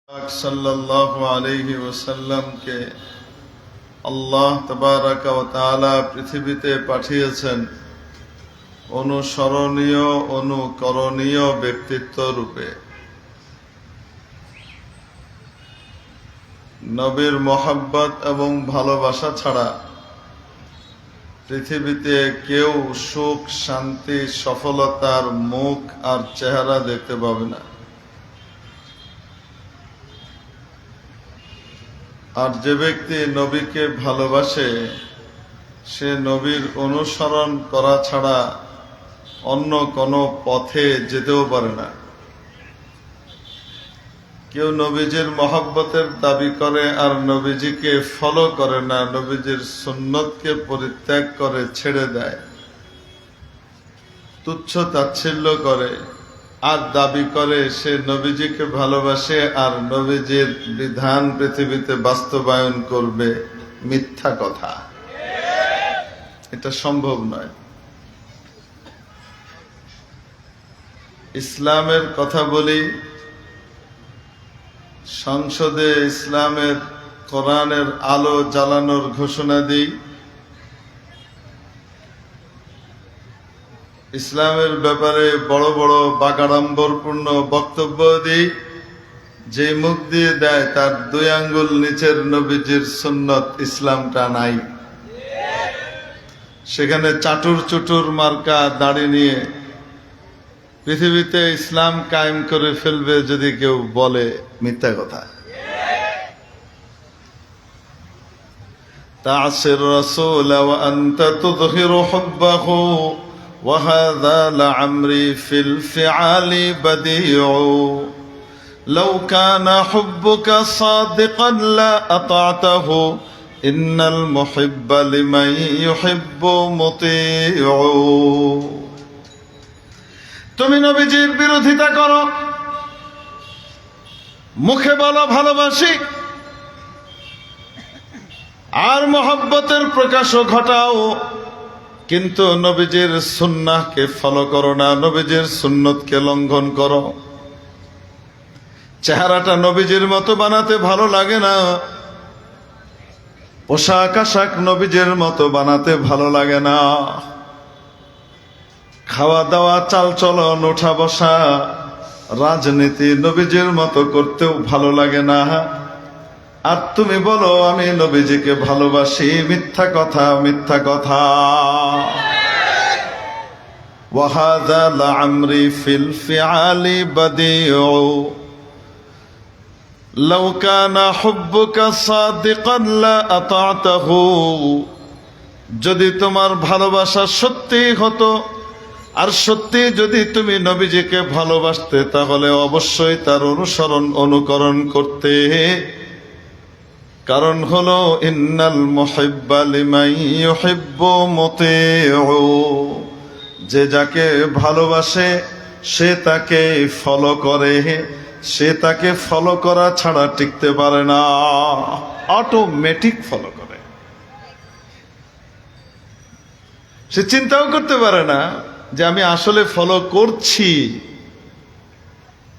সাল্লাল্লাহু আলাইহি ওয়াসাল্লামকে আল্লাহ তাবারাকা ওয়া তাআলা পৃথিবীতে পাঠিয়েছেন অনুসরণীয় অনুকরণীয় ব্যক্তিত্ব রূপে। নবীর মহব্বত এবং ভালোবাসা ছাড়া পৃথিবীতে কেউ সুখ শান্তি সফলতার মুখ আর চেহারা দেখতে পাবে না। আর যে ব্যক্তি নবীকে ভালোবাসে সে নবীর অনুসরণ করা ছাড়া অন্য কোনো পথে যেতেও পারে না। কেউ নবীজির মহব্বতের দাবি করে আর নবীজিকে ফলো করে না, নবীজির সুন্নতকে পরিত্যাগ করে ছেড়ে দেয়, তুচ্ছ তাচ্ছিল্য করে আর দাবি করে সে নবীজিকে ভালোবাসে আর নবীজির বিধান পৃথিবীতে বাস্তবায়ন করবে। মিথ্যা কথা, এটা সম্ভব নয়। ইসলামের কথা বলি, সংসদে ইসলামের কোরআনের আলো জ্বালানোর ঘোষণা দিই, ইসলামের ব্যাপারে বড় বড় বাগাড়ম্বরপূর্ণ বক্তব্য দিই, যে মুখ দিয়ে দেয় তার 2 আঙ্গুল নিচের নবীজির সুন্নত ইসলামটা নাই। সেখানে চাটুর চুটুর মার্কা দাড়ি নিয়ে পৃথিবীতে ইসলাম কায়েম করে ফেলবে যদি কেউ বলে, মিথ্যা কথা। তা'সির রাসূল ওয়া আনতা তুযহিরু হুব্বাহু وهذا لعمري في الفعال بديع لو كان حبك صادقا لا أطعته إن المحب لمن يحب مطيع। তুমি নবীজির বিরোধিতা করো, মুখে বলো ভালোবাসি, আর মহব্বতের প্রকাশও ঘটাও, কিন্তু নবীজির সুন্নাহকে ফলো করো না, নবীজির সুন্নতকে লঙ্ঘন করো। চেহারাটা নবীজির মতো বানাতে ভালো লাগে না, পোশাক আশাক নবীজির মতো বানাতে ভালো লাগে না, খাওয়া দাওয়া চাল চলন ওঠা বসা রাজনীতি নবীজির মতো করতেও ভালো লাগে না। আর তুমি বলো আমি নবীজিকে ভালোবাসি, মিথ্যা কথা, মিথ্যা কথা। ওয়াহাযা লা'আমরি ফিল ফিআলি বাদিউ লাউ কানা হুব্বুকা সাদিকান লা আতা'তাহু। যদি তোমার ভালোবাসা সত্যি হতো আর সত্যি যদি তুমি নবীজিকে ভালোবাসতে, তাহলে অবশ্যই তার অনুসরণ অনুকরণ করতে। কারণ হলো ইন্নাল মুহিব্বা লিমান ইউহিব্বু মুতিউ, যে যাকে ভালোবাসে সে তাকে ফলো করে, সে তাকে ফলো করা ছাড়া টিকতে পারে না, অটোমেটিক ফলো করে। সে চিন্তাও করতে পারে না যে আমি আসলে ফলো করছি,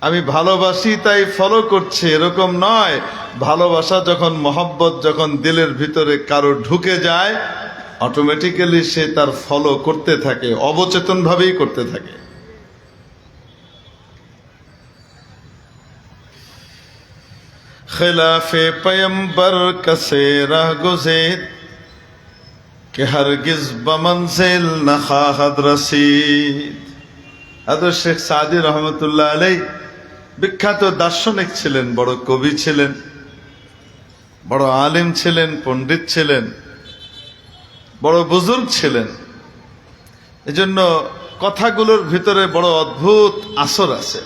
আমি ভালোবাসি তাই ফলো করছি, এরকম নয়। ভালোবাসা যখন, মহব্বত যখন দিলের ভিতরে কারো ঢুকে যায়, অটোমেটিক্যালি সে তার ফলো করতে থাকে, অবচেতন ভাবেই করতে থাকে। খিলাফে পয়গম্বর কসে রাহ গুজের কে হরগিজ বমনজিল না খাহাদ রসিদ। হযরত শেখ সাদি রহমতুল্লাহ আলাইহি বিখ্যাত দার্শনিক ছিলেন, বড় কবি ছিলেন, বড় আলেম ছিলেন, পণ্ডিত ছিলেন, বড় বুজুর্গ ছিলেন। এজন্য কথাগুলোর ভিতরে বড় অদ্ভুত আসর আছে।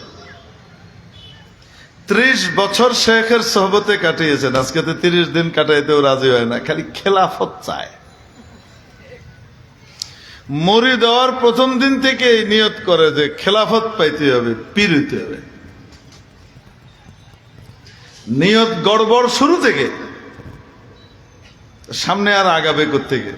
30 বছর শেখের সোহবতে কাটিয়েছেন, আজকে তো 30 দিন কাটাইতেও রাজি হয় না, খালি খেলাফত চায়। মরি দেওয়ার প্রথম দিন থেকে নিয়ত করে যে খেলাফত পাইতে হবে, পীর হইতে হবে। নিয়ত গড়বড় শুরু থেকে, সামনে আর আগাবে কোত্থেকে।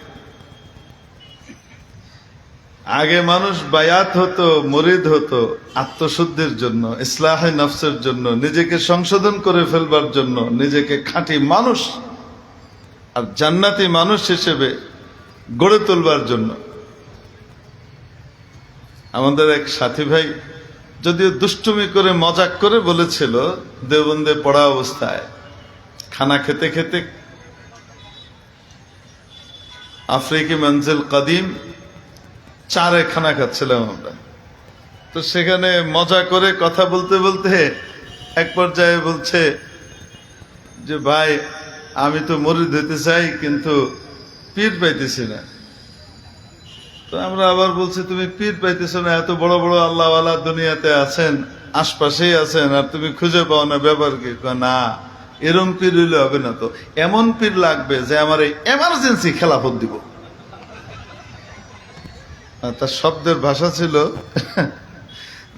আগে মানুষ বায়াত হতো, মুরিদ হতো আত্মশুদ্ধির জন্য, ইসলাহে নফসের জন্য, নিজেকে সংশোধন করে ফেলবার জন্য, নিজেকে খাঁটি মানুষ আর জান্নাতি মানুষ হিসেবে গড়ে তুলবার জন্য। আমাদের এক সাথী ভাই যদিও দুষ্টুমি করে মজাক করে বলেছিল, দেওবন্দে পড়া অবস্থায় খানা খেতে খেতে আফ্রিকি মঞ্জিল কদিম চারে খানা খাচ্ছিলাম আমরা, তো সেখানে মজা করে কথা বলতে বলতে এক পর্যায়ে বলছে যে ভাই আমি তো মুরিদ হইতে চাই কিন্তু পীর পাইতেছি না। তো আমরা আবার বলছি তুমি পীর পাইতেছো না, এত বড় বড় আল্লাহওয়ালা দুনিয়াতে আছেন, আশপাশেই আছেন, আর তুমি খুঁজে পাও না, ব্যাপার কি? না, এরম পীর হইলে হবে না, তো এমন পীর লাগবে যে আমার এই এমার্জেন্সি খেলাফত দিব। তার শব্দের ভাষা ছিল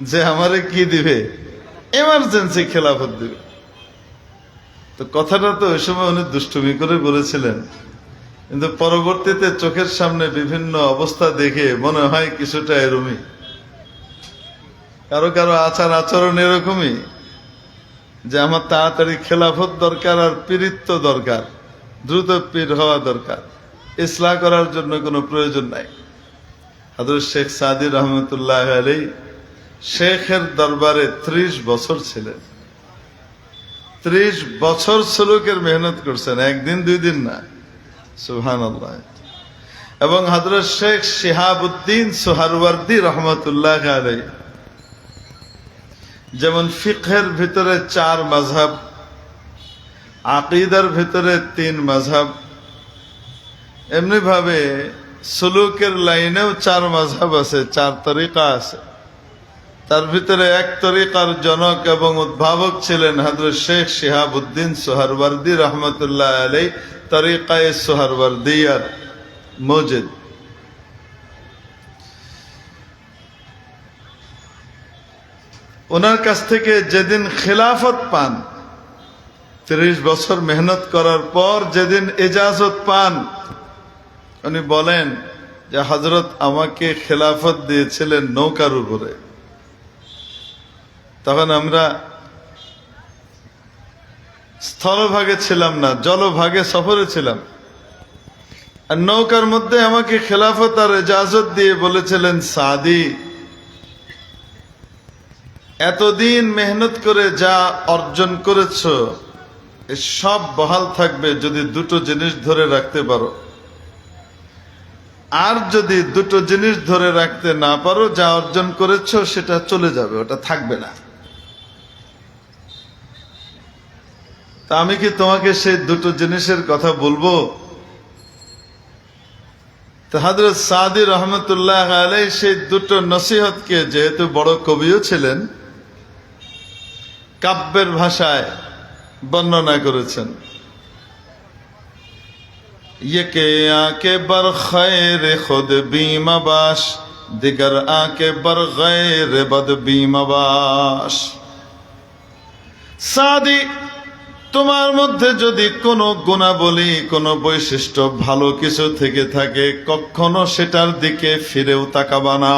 যে আমারে কি দিবে? এমার্জেন্সি খেলাফত দিবে। তো কথাটা তো ওই সময় উনি দুষ্টুমি করে বলেছিলেন, কিন্তু পরবর্তীতে চোখের সামনে বিভিন্ন অবস্থা দেখে মনে হয় কিছুটা এরকমই। কারো কারো আচার আচরণ এরকমই যে আমার তাড়াতাড়ি খেলাফত দরকার আর পীরিত্ব দরকার, দ্রুত পীর হওয়া দরকার, ইসলাহ করার জন্য কোনো প্রয়োজন নাই। হযরত শেখ সাদি রহমতুল্লাহ আলাইহি শেখের দরবারে 30 বছর ছিলেন। 30 বছর সুলুকের মেহনত করছেন, একদিন দুই দিন না। সুবহানাল্লাহ। এবং হযরত শেখ শিহাবুদ্দিন সোহরাওয়ার্দী রহমতুল্লাহ আলাইহি যেমন ফিকহের ভিতরে 4 মাযহাব, আকীদার ভিতরে 3 মাযহাব, এমনি ভাবে সুলুকের লাইনেও 4 মাযহাব আছে, 4 তরিকা আছে। তার ভিতরে এক তরিকার জনক এবং উদ্ভাবক ছিলেন হযরত শেখ শিহাবুদ্দিন সোহরাওয়ার্দী রহমতুল্লাহ আলাইহি, তরিকায়ে সোহরাওয়ার্দিয়ার মুজিদ। ওনার কাছ থেকে যেদিন খেলাফত পান, 30 বছর মেহনত করার পর যেদিন ইজাজত পান, উনি বলেন যে হযরত আমাকে খেলাফত দিয়েছিলেন নৌকার উপরে। তখন আমরা স্থলভাগে ছিলাম না, জলভাগে সফরে ছিলাম, আর নৌকার মধ্যে আমাকে খেলাফত আর ইজাজত দিয়ে বলেছিলেন, সাদি এতদিন মেহনত করে যা অর্জন করেছ সব বহাল থাকবে যদি 2টো জিনিস ধরে রাখতে পারো, আর যদি 2টো জিনিস ধরে রাখতে না পারো, যা অর্জন করেছ সেটা চলে যাবে, ওটা থাকবে না। তা আমি কি তোমাকে সেই 2টো জিনিসের কথা বলবো? তো হযরত সাদি রহমতুল্লাহ আলাইহি সেই 2টো নসিহতকে, যেহেতু বড় কবিও ছিলেন, কাব্যের ভাষায় বর্ণনা করেছেন। ইয়েকে আকে বর খৈর খুদ বিমাবাস, দিগর আকে বর গৈর বদ বিমাবাস। সাদি, তোমার মধ্যে যদি কোনো গুণাবলী, কোনো বৈশিষ্ট্য ভালো কিছু থেকে থাকে, কখনো সেটার দিকে ফিরেও তাকাবা না।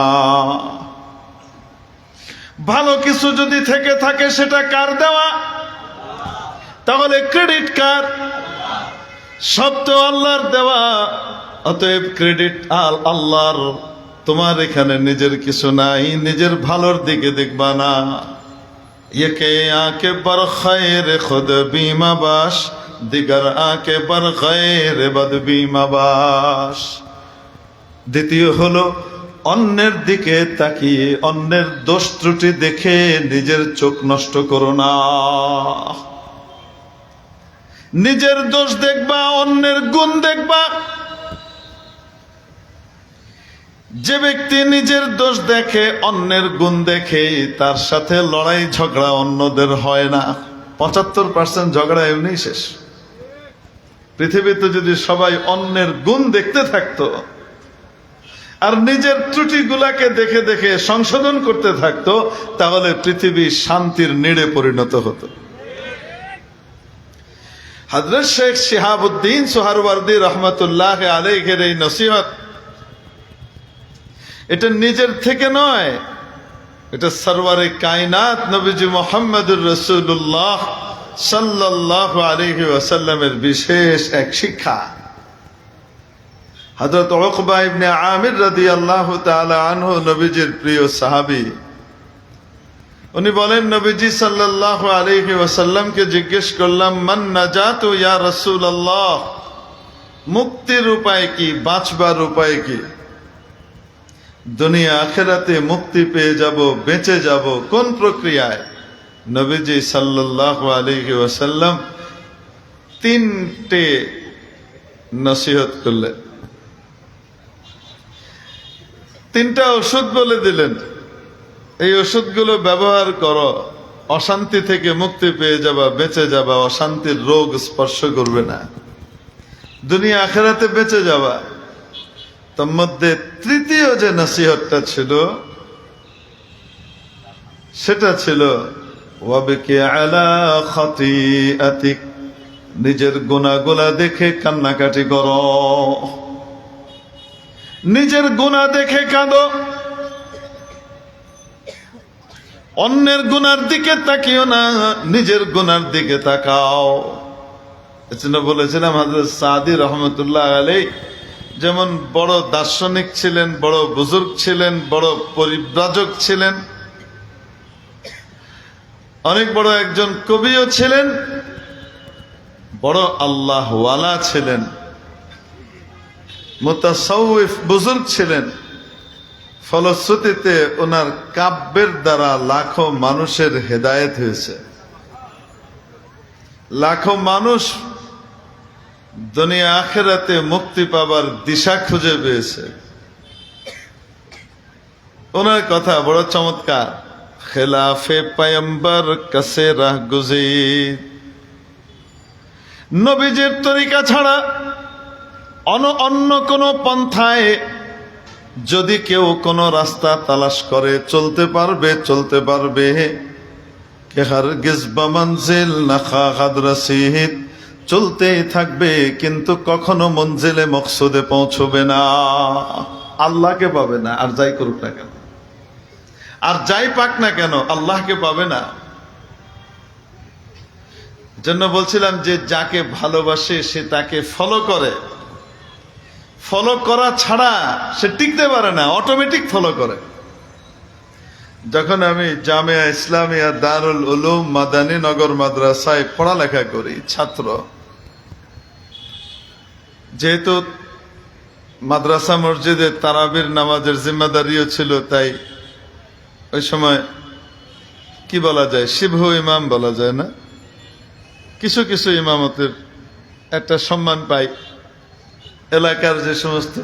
ভালো কিছু যদি থেকে থাকে সেটা কার দেওয়া? তাহলে ক্রেডিট কার? সব তো আল্লাহর দেওয়া, অতএব ক্রেডিট আল্লাহর। তোমার এখানে নিজের কিছু নাই, নিজের ভালোর দিকে দেখবা না। ইয়েকে আকে বর খৈর খুদ বিমাবাস, দিগর আকে বর গৈর বদ বিমাবাস। দ্বিতীয় হলো অন্যের দিকে তাকিয়ে অন্যের দোষ ত্রুটি দেখে নিজের চোখ নষ্ট করো না। নিজের দোষ দেখবা, অন্যের গুণ দেখবা। যে ব্যক্তি নিজের দোষ দেখে, অন্যের গুণ দেখে, তার সাথে লড়াই ঝগড়া অন্যদের হয় না। 75% ঝগড়া এমনি শেষ। পৃথিবীতে যদি সবাই অন্যের গুণ দেখতে থাকতো আর নিজের ত্রুটিগুলাকে দেখে দেখে সংশোধন করতে থাকতো, তাহলে পৃথিবী শান্তির নিড়ে পরিণত হতো। হযরত শেখ শিহাবুদ্দিন সোহরাওয়ার্দী রহমতুল্লাহ আলাইহির এই নসিহত এটা নিজের থেকে নয়, এটা সরওয়ারে কায়নাত নবীজি মুহাম্মদুর রাসূলুল্লাহ সাল্লাল্লাহু আলাইহি ওয়াসাল্লামের বিশেষ এক শিক্ষা। হযরত উকবা ইবনে আমির রাদিয়াল্লাহু তাআলা আনহু নবীজির প্রিয় সাহাবী, উনি বলেন, নবীজি সাল্লাল্লাহু আলাইহি ওয়াসাল্লামকে জিজ্ঞেস করলাম, মান নাজাতু ইয়া রাসূলুল্লাহ, মুক্তির উপায় কি, বাঁচবার উপায় কি? দুনিয়া আখিরাতে মুক্তি পেয়ে যাব, বেঁচে যাব কোন প্রক্রিয়ায়? নবীজি সাল্লাল্লাহু আলাইহি ওয়াসাল্লাম তিনটে নসিহত করলেন, তিনটা ওষুধ বলে দিলেন, এই ওষুধগুলো ব্যবহার করো, অশান্তি থেকে মুক্তি পেয়ে যাবা, বেঁচে যাবা, অশান্তির রোগ স্পর্শ করবে না, দুনিয়া আখিরাতে বেঁচে যাবা। তার মধ্যে তৃতীয় যে নসিহতটা ছিল সেটা ছিল ওয়াবিকি আলা খাতিআতিক, নিজের গুনাহগুলো দেখে কান্নাকাটি করো, নিজের গুনাহ দেখে কাঁদো, অন্যের গুনার দিকে তাকিও না, নিজের গুনার দিকে তাকাও। এজন্য বলেছিলাম হযরত সাদি রহমতুল্লাহ আলাইহি যেমন বড় দার্শনিক ছিলেন, বড় বুজুর্গ ছিলেন, বড় পরিব্রাজক ছিলেন, অনেক বড় একজন কবিও ছিলেন, বড় আল্লাহওয়ালা ছিলেন, মুতাসাউফ বুজুর্গ ছিলেন। ফলশ্রুতিতে ওনার কাব্যের দ্বারা লাখো মানুষের হেদায়েত হয়েছে, লাখো মানুষ দুনিয়া আখিরাতে মুক্তি পাবার দিশা খুঁজে পেয়েছে। ওনার কথা বড় চমৎকার, খেলাফে পয়ম্বর কাছে রাহ গুজির, নবীজির তরিকা ছাড়া অন্য কোন পন্থায় যদি কেউ কোন রাস্তা তালাশ করে চলতে পারবে কে হারগিজ বামানজিল না খাদ রাসিদ, চলতেই থাকবে কিন্তু কখনো মঞ্জিলে মকসুদে পৌঁছবে না, আল্লাহকে পাবে না। আর যাই করুক না কেন, আর যাই পাক না কেন, আল্লাহকে পাবে না। জন্য বলছিলাম যে যাকে ভালোবাসে সে তাকে ফলো করে, ফলো করা ছাড়া সে টিকতে পারে না, অটোমেটিক ফলো করে। যখন আমি জামিয়া ইসলামিয়া দারুল উলুম মাদানী নগর মাদ্রাসায় পড়ালেখা করি, ছাত্র, যেহেতু মাদ্রাসা মসজিদে তারাবির নামাজের জিম্মাদারিও ছিল, তাই ওই সময় কি বলা যায়, শিবহু ইমাম বলা যায় না, কিছু কিছু ইমামতের একটা সম্মান পাই। এলাকার যে সমস্ত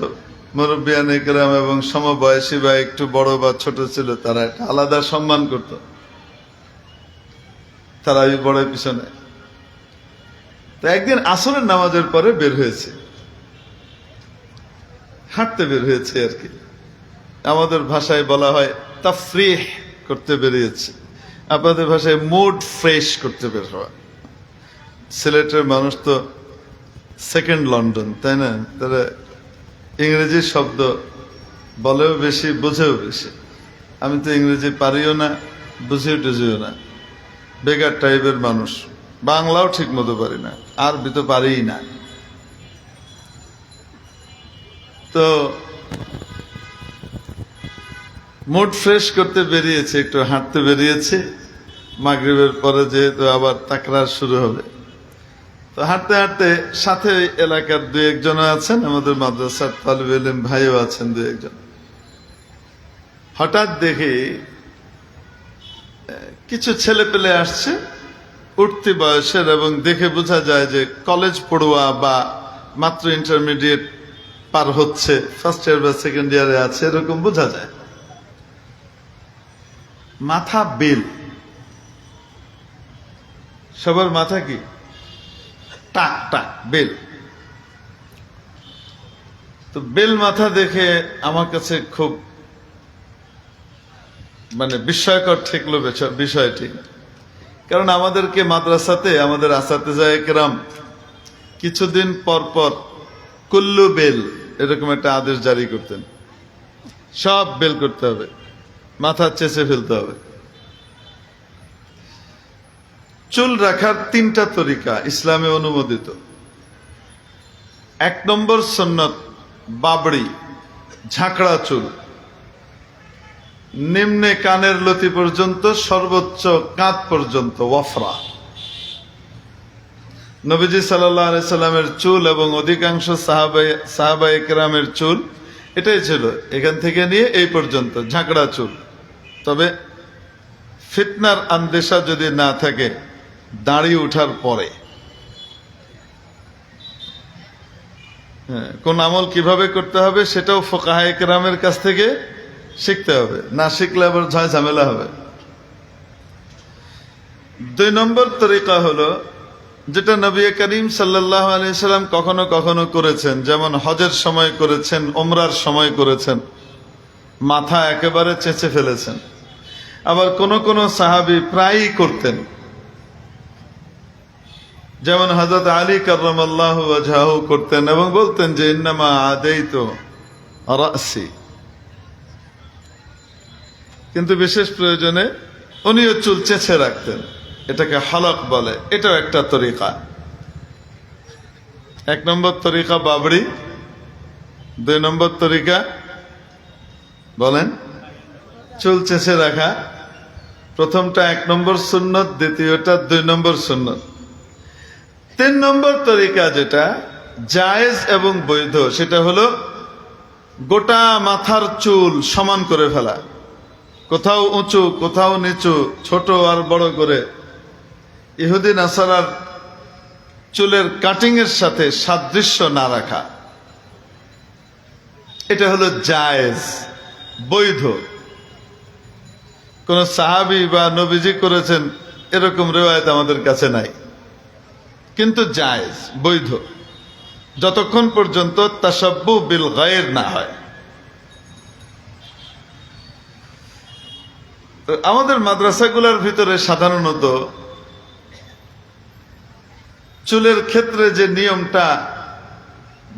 মুরব্বিয়ানে কেরাম এবং সমবয়সী বা একটু বড় বা ছোট ছিল, তারা একটা আলাদা সম্মান করত। তারা ওই বড় পিছনে। তো একদিন আসরের নামাজের পরে বের হয়েছে, হাঁটতে বের হয়েছে আর কি, আমাদের ভাষায় বলা হয় তাফরিহ করতে বেরিয়েছে, আপনাদের ভাষায় মুড ফ্রেশ করতে বের হওয়া। সিলেটের মানুষ তো সেকেন্ড লন্ডন, তাই না? তারা ইংরেজি শব্দ বলেও বেশি, বুঝেও বেশি। আমি তো ইংরেজি পারিও না, বুঝিও টুঝিও না, বেকার টাইপের মানুষ। বাংলাও ঠিক মতো পারি না, আরবি তো পারিই না। তো মুড ফ্রেশ করতে বেরিয়েছে, একটু হাঁটতে বেরিয়েছে। মাগরিবের পরে যেহেতু আবার তাকরার শুরু হবে, তো হাঁটতে হাঁটতে সাথে এলাকার দুই একজন আছেন, আমাদের মাদ্রাসার তালিবে ইলম ভাইও আছেন দুই একজন। হঠাৎ দেখি কিছু ছেলে পেলে আসছে উঠতি বয়সের, এবং দেখে বোঝা যায় যে কলেজ পড়ুয়া বা মাত্র ইন্টারমিডিয়েট পার হচ্ছে, ফার্স্ট ইয়ার বা সেকেন্ড ইয়ারে আছে, এরকম বোঝা যায়। মাথা বেল, সবার মাথা কি টাক টাক বেল। তো বেল মাথা দেখে আমার কাছে খুব বিস্ময়কর ঠেকলো বিষয়টি। কারণ আমাদেরকে মাদ্রাসাতে আমাদের আসাতেজায়ে কেরাম কিছুদিন পর পর কুল্লু বেল এরকম একটা আদেশ জারি করতেন। সব বেল করতে হবে, মাথা চেঁচে ফেলতে হবে। চুল রাখার 3টা তরিকা ইসলামে অনুমোদিত। 1 নম্বর সুন্নত বাবড়ি, ঝাঁকড়া চুল, নিম্নে কানের লতি পর্যন্ত, সর্বোচ্চ কাঁধ পর্যন্ত ওয়াফরা। নবীজি সাল্লাল্লাহু আলাইহি সাল্লামের চুল এবং অধিকাংশ সাহাবায়ে কেরামের চুল এটাই ছিল, এখান থেকে নিয়ে এই পর্যন্ত ঝাঁকড়া চুল। তবে ফিতনার আন্দেশা যদি না থাকে দাড়ি উঠার পরে, কোন আমল কিভাবে করতে হবে সেটাও ফুকাহায়ে কেরামের কাছ থেকে শিখতে হবে, না শিখলে আবার ঝয় ঝামেলা হবে। 2 নম্বর তরিকা হলো যেটা নবী করিম সাল্লাল্লাহু আলাইহি সাল্লাম কখনো কখনো করেছেন, যেমন হজের সময় করেছেন, উমরার সময় করেছেন, মাথা একেবারে চেঁচে ফেলেছেন। আবার কোন কোন সাহাবী প্রায়ই করতেন, যেমন হযরত আলী কাররামাল্লাহু ওয়াজহাহু করতেন এবং বলতেন যে ইন্নামা আদাইতু রাসি, কিন্তু বিশেষ প্রয়োজনে উনিও চুল চেঁচে রাখতেন, এটাকে হলক বলে, এটাও একটা তরিকা। 1 নম্বর তরিকা বাবড়ি, 2 নম্বর তরিকা বলেন চুল চেঁচে রাখা। প্রথমটা 1 নম্বর সুন্নত, দ্বিতীয়টা 2 নম্বর সুন্নত। 3 নম্বর তরিকা যেটা জায়েজ এবং বৈধ, সেটা হলো গোটা মাথার চুল সমান করে ফেলা, কোথাও উঁচু কোথাও নিচু, ছোট আর বড় করে, ইহুদি নাসারার চুলের কাটিং এর সাথে সাদৃশ্য না রাখা, এটা হলো জায়েজ, বৈধ। কোন সাহাবী বা নবীজি করেছেন এরকম রিওয়ায়াত আমাদের কাছে নাই, কিন্তু জায়েজ, বৈধ, যতক্ষণ পর্যন্ত তাশাব্বুহ বিল গায়র না হয়। আমাদের মাদ্রাসাগুলোর ভিতরে সাধারণত চুলের ক্ষেত্রে যে নিয়মটা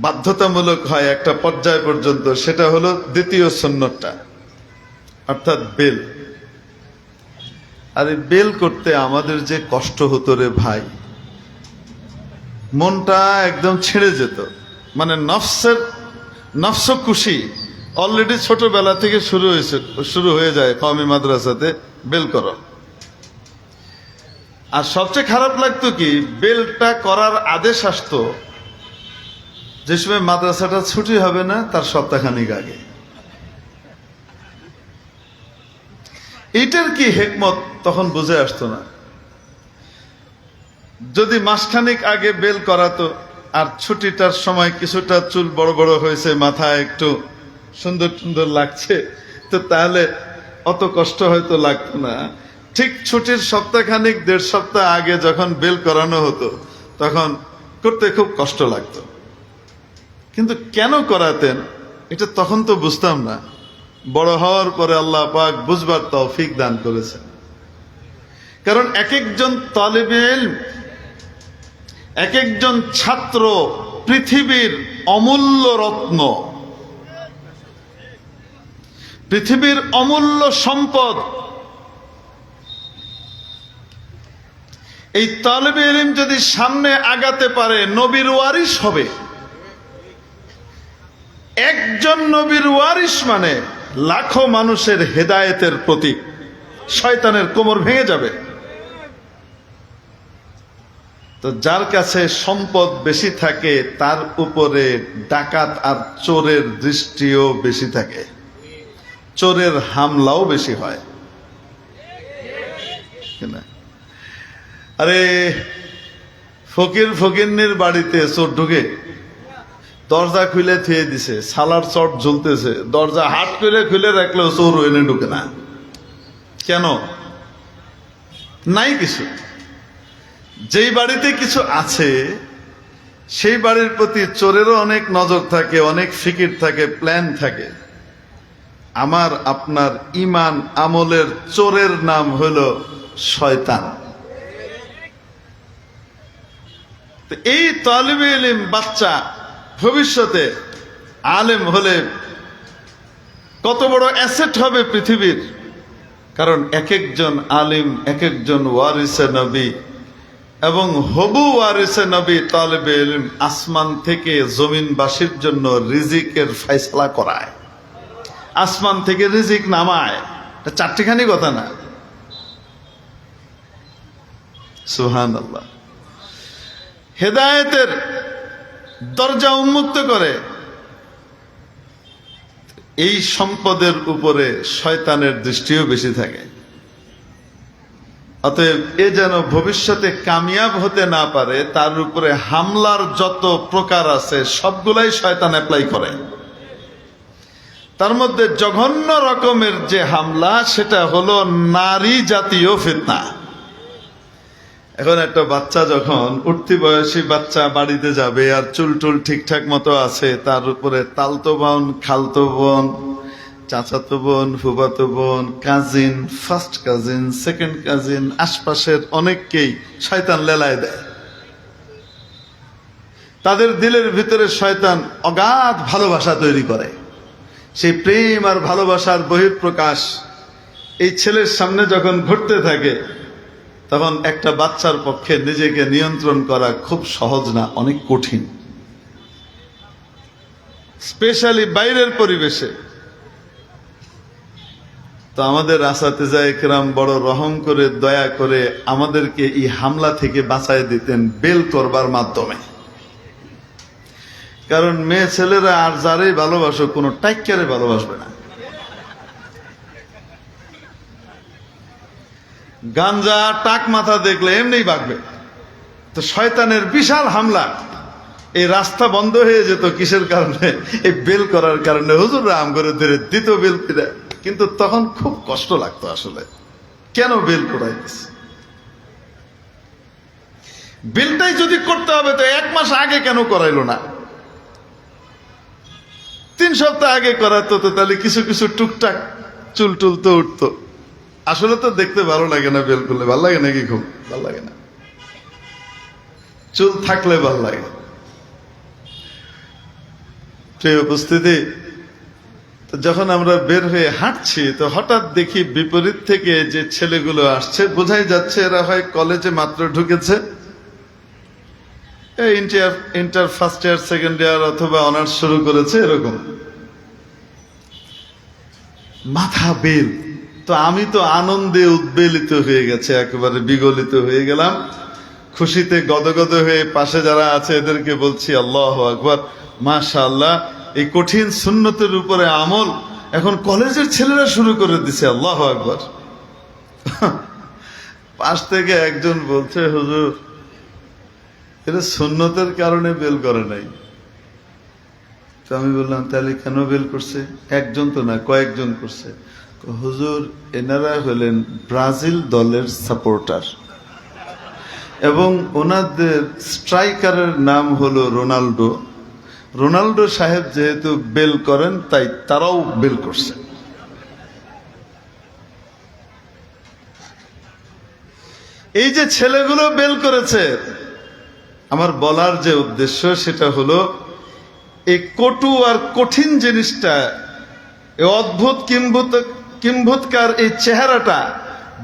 বাধ্যতামূলক হয় একটা পর্যায় পর্যন্ত, সেটা হলো 2য় সুন্নতটা, অর্থাৎ বেল। আর এই বেল করতে আমাদের যে কষ্ট হতো রে ভাই, মনটা একদম ছিঁড়ে যেত, মানে নফস খুশি অলরেডি ছোটবেলা থেকে শুরু হয়ে যায় কওমি মাদ্রাসাতে বেল করো। আর সবচেয়ে খারাপ লাগতো কি, বেলটা করার আদেশ আসতো যে সময় মাদ্রাসাটা ছুটি হবে না তার সপ্তাহখানিক আগে। এইটার কি হিকমত তখন বুঝে আসতো না। যদি মাসখানিক আগে বেল করাতো আর ছুটিটার সময় কিছুটা চুল বড় বড় হয়েছে, মাথায় একটু সুন্দর সুন্দর লাগছে, তো তাহলে অত কষ্ট হয়তো লাগতো না। ঠিক ছুটির সপ্তাহখানিক 1.5 সপ্তাহ আগে যখন বেল করানো হতো তখন করতে খুব কষ্ট লাগতো। কিন্তু কেন করাতেন এটা তখন তো বুঝতাম না, বড় হওয়ার পরে আল্লাহ পাক বুঝবার তৌফিক দান করেছেন। কারণ এক একজন তালিবে ইলম, এক একজন ছাত্র পৃথিবীর অমূল্য রত্ন, পৃথিবীর অমূল্য সম্পদ। এই তালিবে ইলম যদি সামনে আগাতে পারে নবীর ওয়ারিস হবে। একজন নবীর ওয়ারিস মানে লাখো মানুষের হেদায়েতের প্রতীক। শয়তানের কোমর ভেঙে যাবে। তো যার কাছে সম্পদ বেশি থাকে তার উপরে ডাকাত আর চোরের দৃষ্টিও বেশি থাকে, চোরের হামলাও বেশি হয়। আরে ফকির ফকিরনির বাড়িতে চোর ঢুকে দরজা খুলে থুয়ে দিছে, সালার চট ঝুলতেছে, দরজা হাট করে খুলে রাখলেও চোর এনে ঢুকে না। কেন? নাই কিছু। যেই বাড়িতে কিছু আছে সেই বাড়ির প্রতি চোরেরও অনেক নজর থাকে, অনেক ফিকির থাকে, প্ল্যান থাকে। আমার আপনার ইমান আমলের চোরের নাম হলো শয়তান। তো এই তালিবে ইলম বাচ্চা ভবিষ্যতে আলেম হলে কত বড় অ্যাসেট হবে পৃথিবীর। কারণ এক একজন আলিম, এক একজন ওয়ারিসে নবী এবং হবু ওয়ারিসে নবী তালেবে ইলম আসমান থেকে জমিনবাসীর জন্য রিজিকের ফয়সালা করায়, আসমান থেকে রিজিক নামায়। এটা চারটিখানি কথা না। সুবহানাল্লাহ। হেদায়েতের দরজা উন্মুক্ত করে। এই সম্পদের উপরে শয়তানের দৃষ্টিও বেশি থাকে। অতএব এ যেন ভবিষ্যতে কামিয়াব হতে না পারে, তার উপরে হামলার যত প্রকার আছে সবগুলাই শয়তান অ্যাপ্লাই করে। তার মধ্যে জঘন্য রকমের যে হামলা, সেটা হলো নারী জাতীয় ফিতনা। এখন একটা বাচ্চা যখন উঠতি বয়সী বাচ্চা বাড়িতে যাবে, আর চুল টুল ঠিকঠাক মতো আছে, তার উপরে তালতো বোন, খালতো বোন, চাচাতো বোন, ফুফাতো বোন, cousin, first cousin, second cousin, আশপাশের অনেককেই শয়তান লেলায় দেয়। তাদের দিলের ভিতরে শয়তান অগাধ ভালোবাসা তৈরি করে। সেই প্রেম আর ভালোবাসার বহিঃপ্রকাশ এই ছেলের সামনে যখন ঘটতে থাকে, তখন একটা বাচ্চার পক্ষে নিজেকে নিয়ন্ত্রণ করা খুব সহজ না, অনেক কঠিন। স্পেশালি বাইরের পরিবেশে। তো আমাদের আসাতেজায়ে কেরাম বড় রহম করে, দয়া করে আমাদেরকে এই হামলা থেকে বাঁচায় দিতেন বেল করবার মাধ্যমে। কারণ মেয়ে ছেলেরা আর যারাই ভালোবাসো, কোনো টাইকারে ভালোবাসবে না। গাঞ্জা টাক মাথা দেখলে এমনি ভাগবে। তো শয়তানের বিশাল হামলা। এই রাস্তা বন্ধ হয়ে যেত কিসের কারণে? এই বেল করার কারণে। হুজুররা আম করে ধরে দিত বেল ফিরে, কিন্তু তখন খুব কষ্ট লাগতো আসলে, কেন বেল করাইতেছে। বেলটাই যদি করতে হবে তো 1 মাস আগে কেন করাইলো না? 3 সপ্তাহ আগে করাতো, তো তাহলে কিছু কিছু টুকটাক চুল টুল তো উঠতো। আসলে তো দেখতে ভালো লাগে না বেল করলে। ভালো লাগে নাকি? খুব ভালো লাগে না। চুল থাকলে ভালো লাগে। প্রিয় উপস্থিতি, তো যখন আমরা বের হয়ে হাঁটছি, তো হঠাৎ দেখি বিপরীত থেকে যে ছেলেগুলো আসছে, বোঝাই যাচ্ছে এরা হয় কলেজে মাত্র ঢুকেছে, inter first year, second year অথবা অনার্স শুরু করেছে, এরকম মাথা বেল। তো আমি তো আনন্দে উদ্বেলিত হয়ে গেছে, একেবারে বিগলিত হয়ে গেলাম, খুশিতে গদগদ হয়ে পাশে যারা আছে এদেরকে বলছি আল্লাহু আকবার, মাশাআল্লাহ, এই কঠিন সুন্নতের উপরে আমল এখন কলেজের ছেলেরা শুরু করে দিছে, আল্লাহু আকবার। পাশ থেকে একজন বলছে, হুজুর এটা সুন্নতের কারণে বেল করে নাই। তো আমি বললাম, তাহলে কেন বেল করছে? একজন তো না, কয়েকজন করছে। হুজুর এনারা হলেন ব্রাজিল দলের সাপোর্টার এবং ওনাদের স্ট্রাইকারের নাম হলো রোনাল্ডো। রোনাল্ডো সাহেব যেহেতু বেল করেন, তাই তারাও বেল করছে। এই যে ছেলেগুলো বেল করেছে, আমার বলার যে উদ্দেশ্য সেটা হলো, এই কটু আর কঠিন জিনিসটা, এই অদ্ভুত কিম্ভূতকার এই চেহারাটা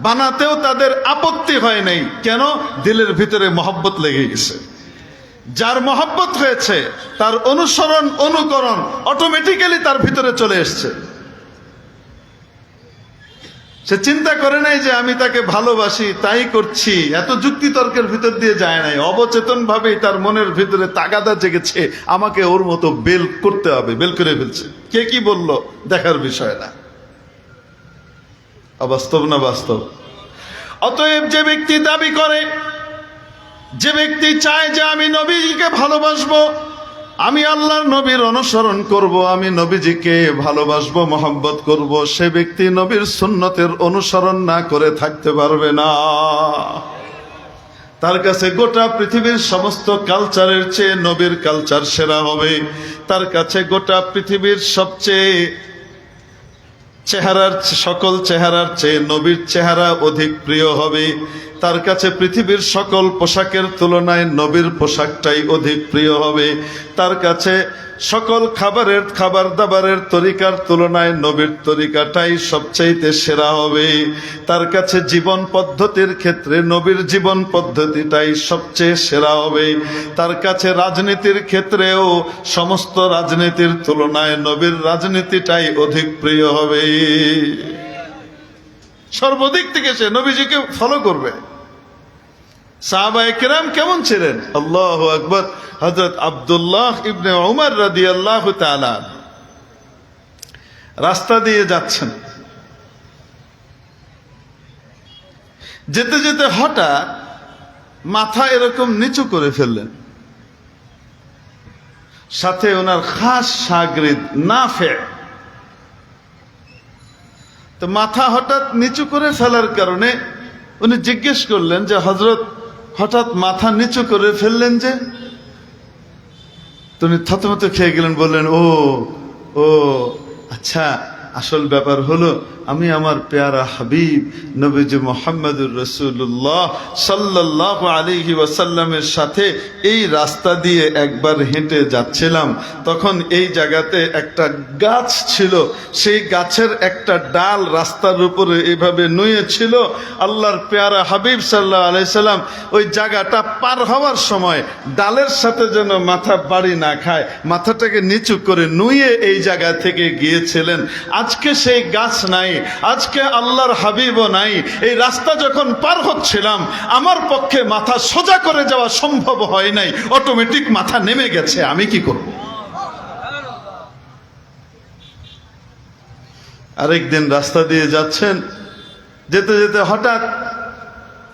বানাতেও তাদের আপত্তি হয় নাই। কেন? দিলের ভিতরে মহব্বত লেগে গেছে। যার মহব্বত হয়েছে তার অনুসরণ অনুকরণ অটোমেটিক্যালি তার ভিতরে চলে এসছে। সে চিন্তা করে নাই যে আমি তাকে ভালোবাসি তাই করছি, এত যুক্তি তর্কের ভিতর দিয়ে যায় নাই। অবচেতন ভাবেই তার মনের ভিতরে তাগাদা জেগেছে, আমাকে ওর মতো বেল করতে হবে, বেল করে ফেলছে। কে কি বলল দেখার বিষয় না। অবাস্তব না বাস্তব? অতএব যে ব্যক্তি দাবি করে, যে ব্যক্তি চায় যে আমি নবীজিকে ভালোবাসবো, আমি আল্লাহর নবীর অনুসরণ করব, আমি নবীজিকে ভালোবাসবো, মহব্বত করব, সে ব্যক্তি নবীর সুন্নতের অনুসরণ না করে থাকতে পারবে না। তার কাছে গোটা পৃথিবীর সমস্ত কালচারের চেয়ে নবীর কালচার সেরা হবে। তার কাছে গোটা পৃথিবীর সবচেয়ে সকল চেহারার চেয়ে নবীর চেহারা অধিক প্রিয় হবে। তার কাছে পৃথিবীর সকল পোশাকের তুলনায় নবীর পোশাকটাই অধিক প্রিয় হবে। তার কাছে সকল খাবার দাবারের তরিকার তুলনায় নবীর তরিকাটাই সবচাইতে সেরা হবে। তার কাছে জীবন পদ্ধতির ক্ষেত্রে নবীর জীবন পদ্ধতিটাই সবচেয়ে সেরা হবে। তার কাছে রাজনীতির ক্ষেত্রেও সমস্ত রাজনীতির তুলনায় নবীর রাজনীতিটাই অধিক প্রিয় হবে। সর্বদিক থেকে সে নবীজিকে ফলো করবে। সাহাবায়ে কেরাম কেমন ছিলেন? আল্লাহু আকবার। হযরত আব্দুল্লাহ ইবনে উমর রাদিয়াল্লাহু তাআলা রাস্তা দিয়ে যাচ্ছেন, যেতে যেতে হঠাৎ মাথা এরকম নিচু করে ফেললেন। সাথে ওনার খাস শাগরিদ নাফে। তো মাথা হঠাৎ নিচু করে ফেলার কারণে উনি জিজ্ঞেস করলেন যে হযরত হঠাৎ মাথা নিচু করে ফেললেন যে? তুমি থতমত খেয়ে গেলেন, বললেন ও ও আচ্ছা, আসল ব্যাপার হলো আমি আমার পেয়ারা হাবিব নবীজি মুহাম্মদুর রাসূলুল্লাহ সাল্লাল্লাহু আলাইহি ওয়াসাল্লামের সাথে এই রাস্তা দিয়ে একবার হেঁটে যাচ্ছিলাম। তখন এই জায়গাতে একটা গাছ ছিল, সেই গাছের একটা ডাল রাস্তার উপরে এইভাবে নুয়ে ছিল। আল্লাহর পেয়ারা হাবিব সাল্লাল্লাহু আলাইহি সাল্লাম ওই জায়গাটা পার হওয়ার সময় ডালের সাথে যেন মাথা বাড়ি না খায়, মাথাটাকে নিচু করে নুয়ে এই জায়গা থেকে গিয়েছিলেন। আজকে সেই গাছ নাই, আজকে আল্লাহর হাবিবও নাই। এই রাস্তা যখন পার হচ্ছিলাম আমার পক্ষে মাথা সোজা করে যাওয়া সম্ভব হয় নাই, অটোমেটিক মাথা নেমে গেছে, আমি কি করব? আরেকদিন রাস্তা দিয়ে যাচ্ছেন, যেতে যেতে হঠাৎ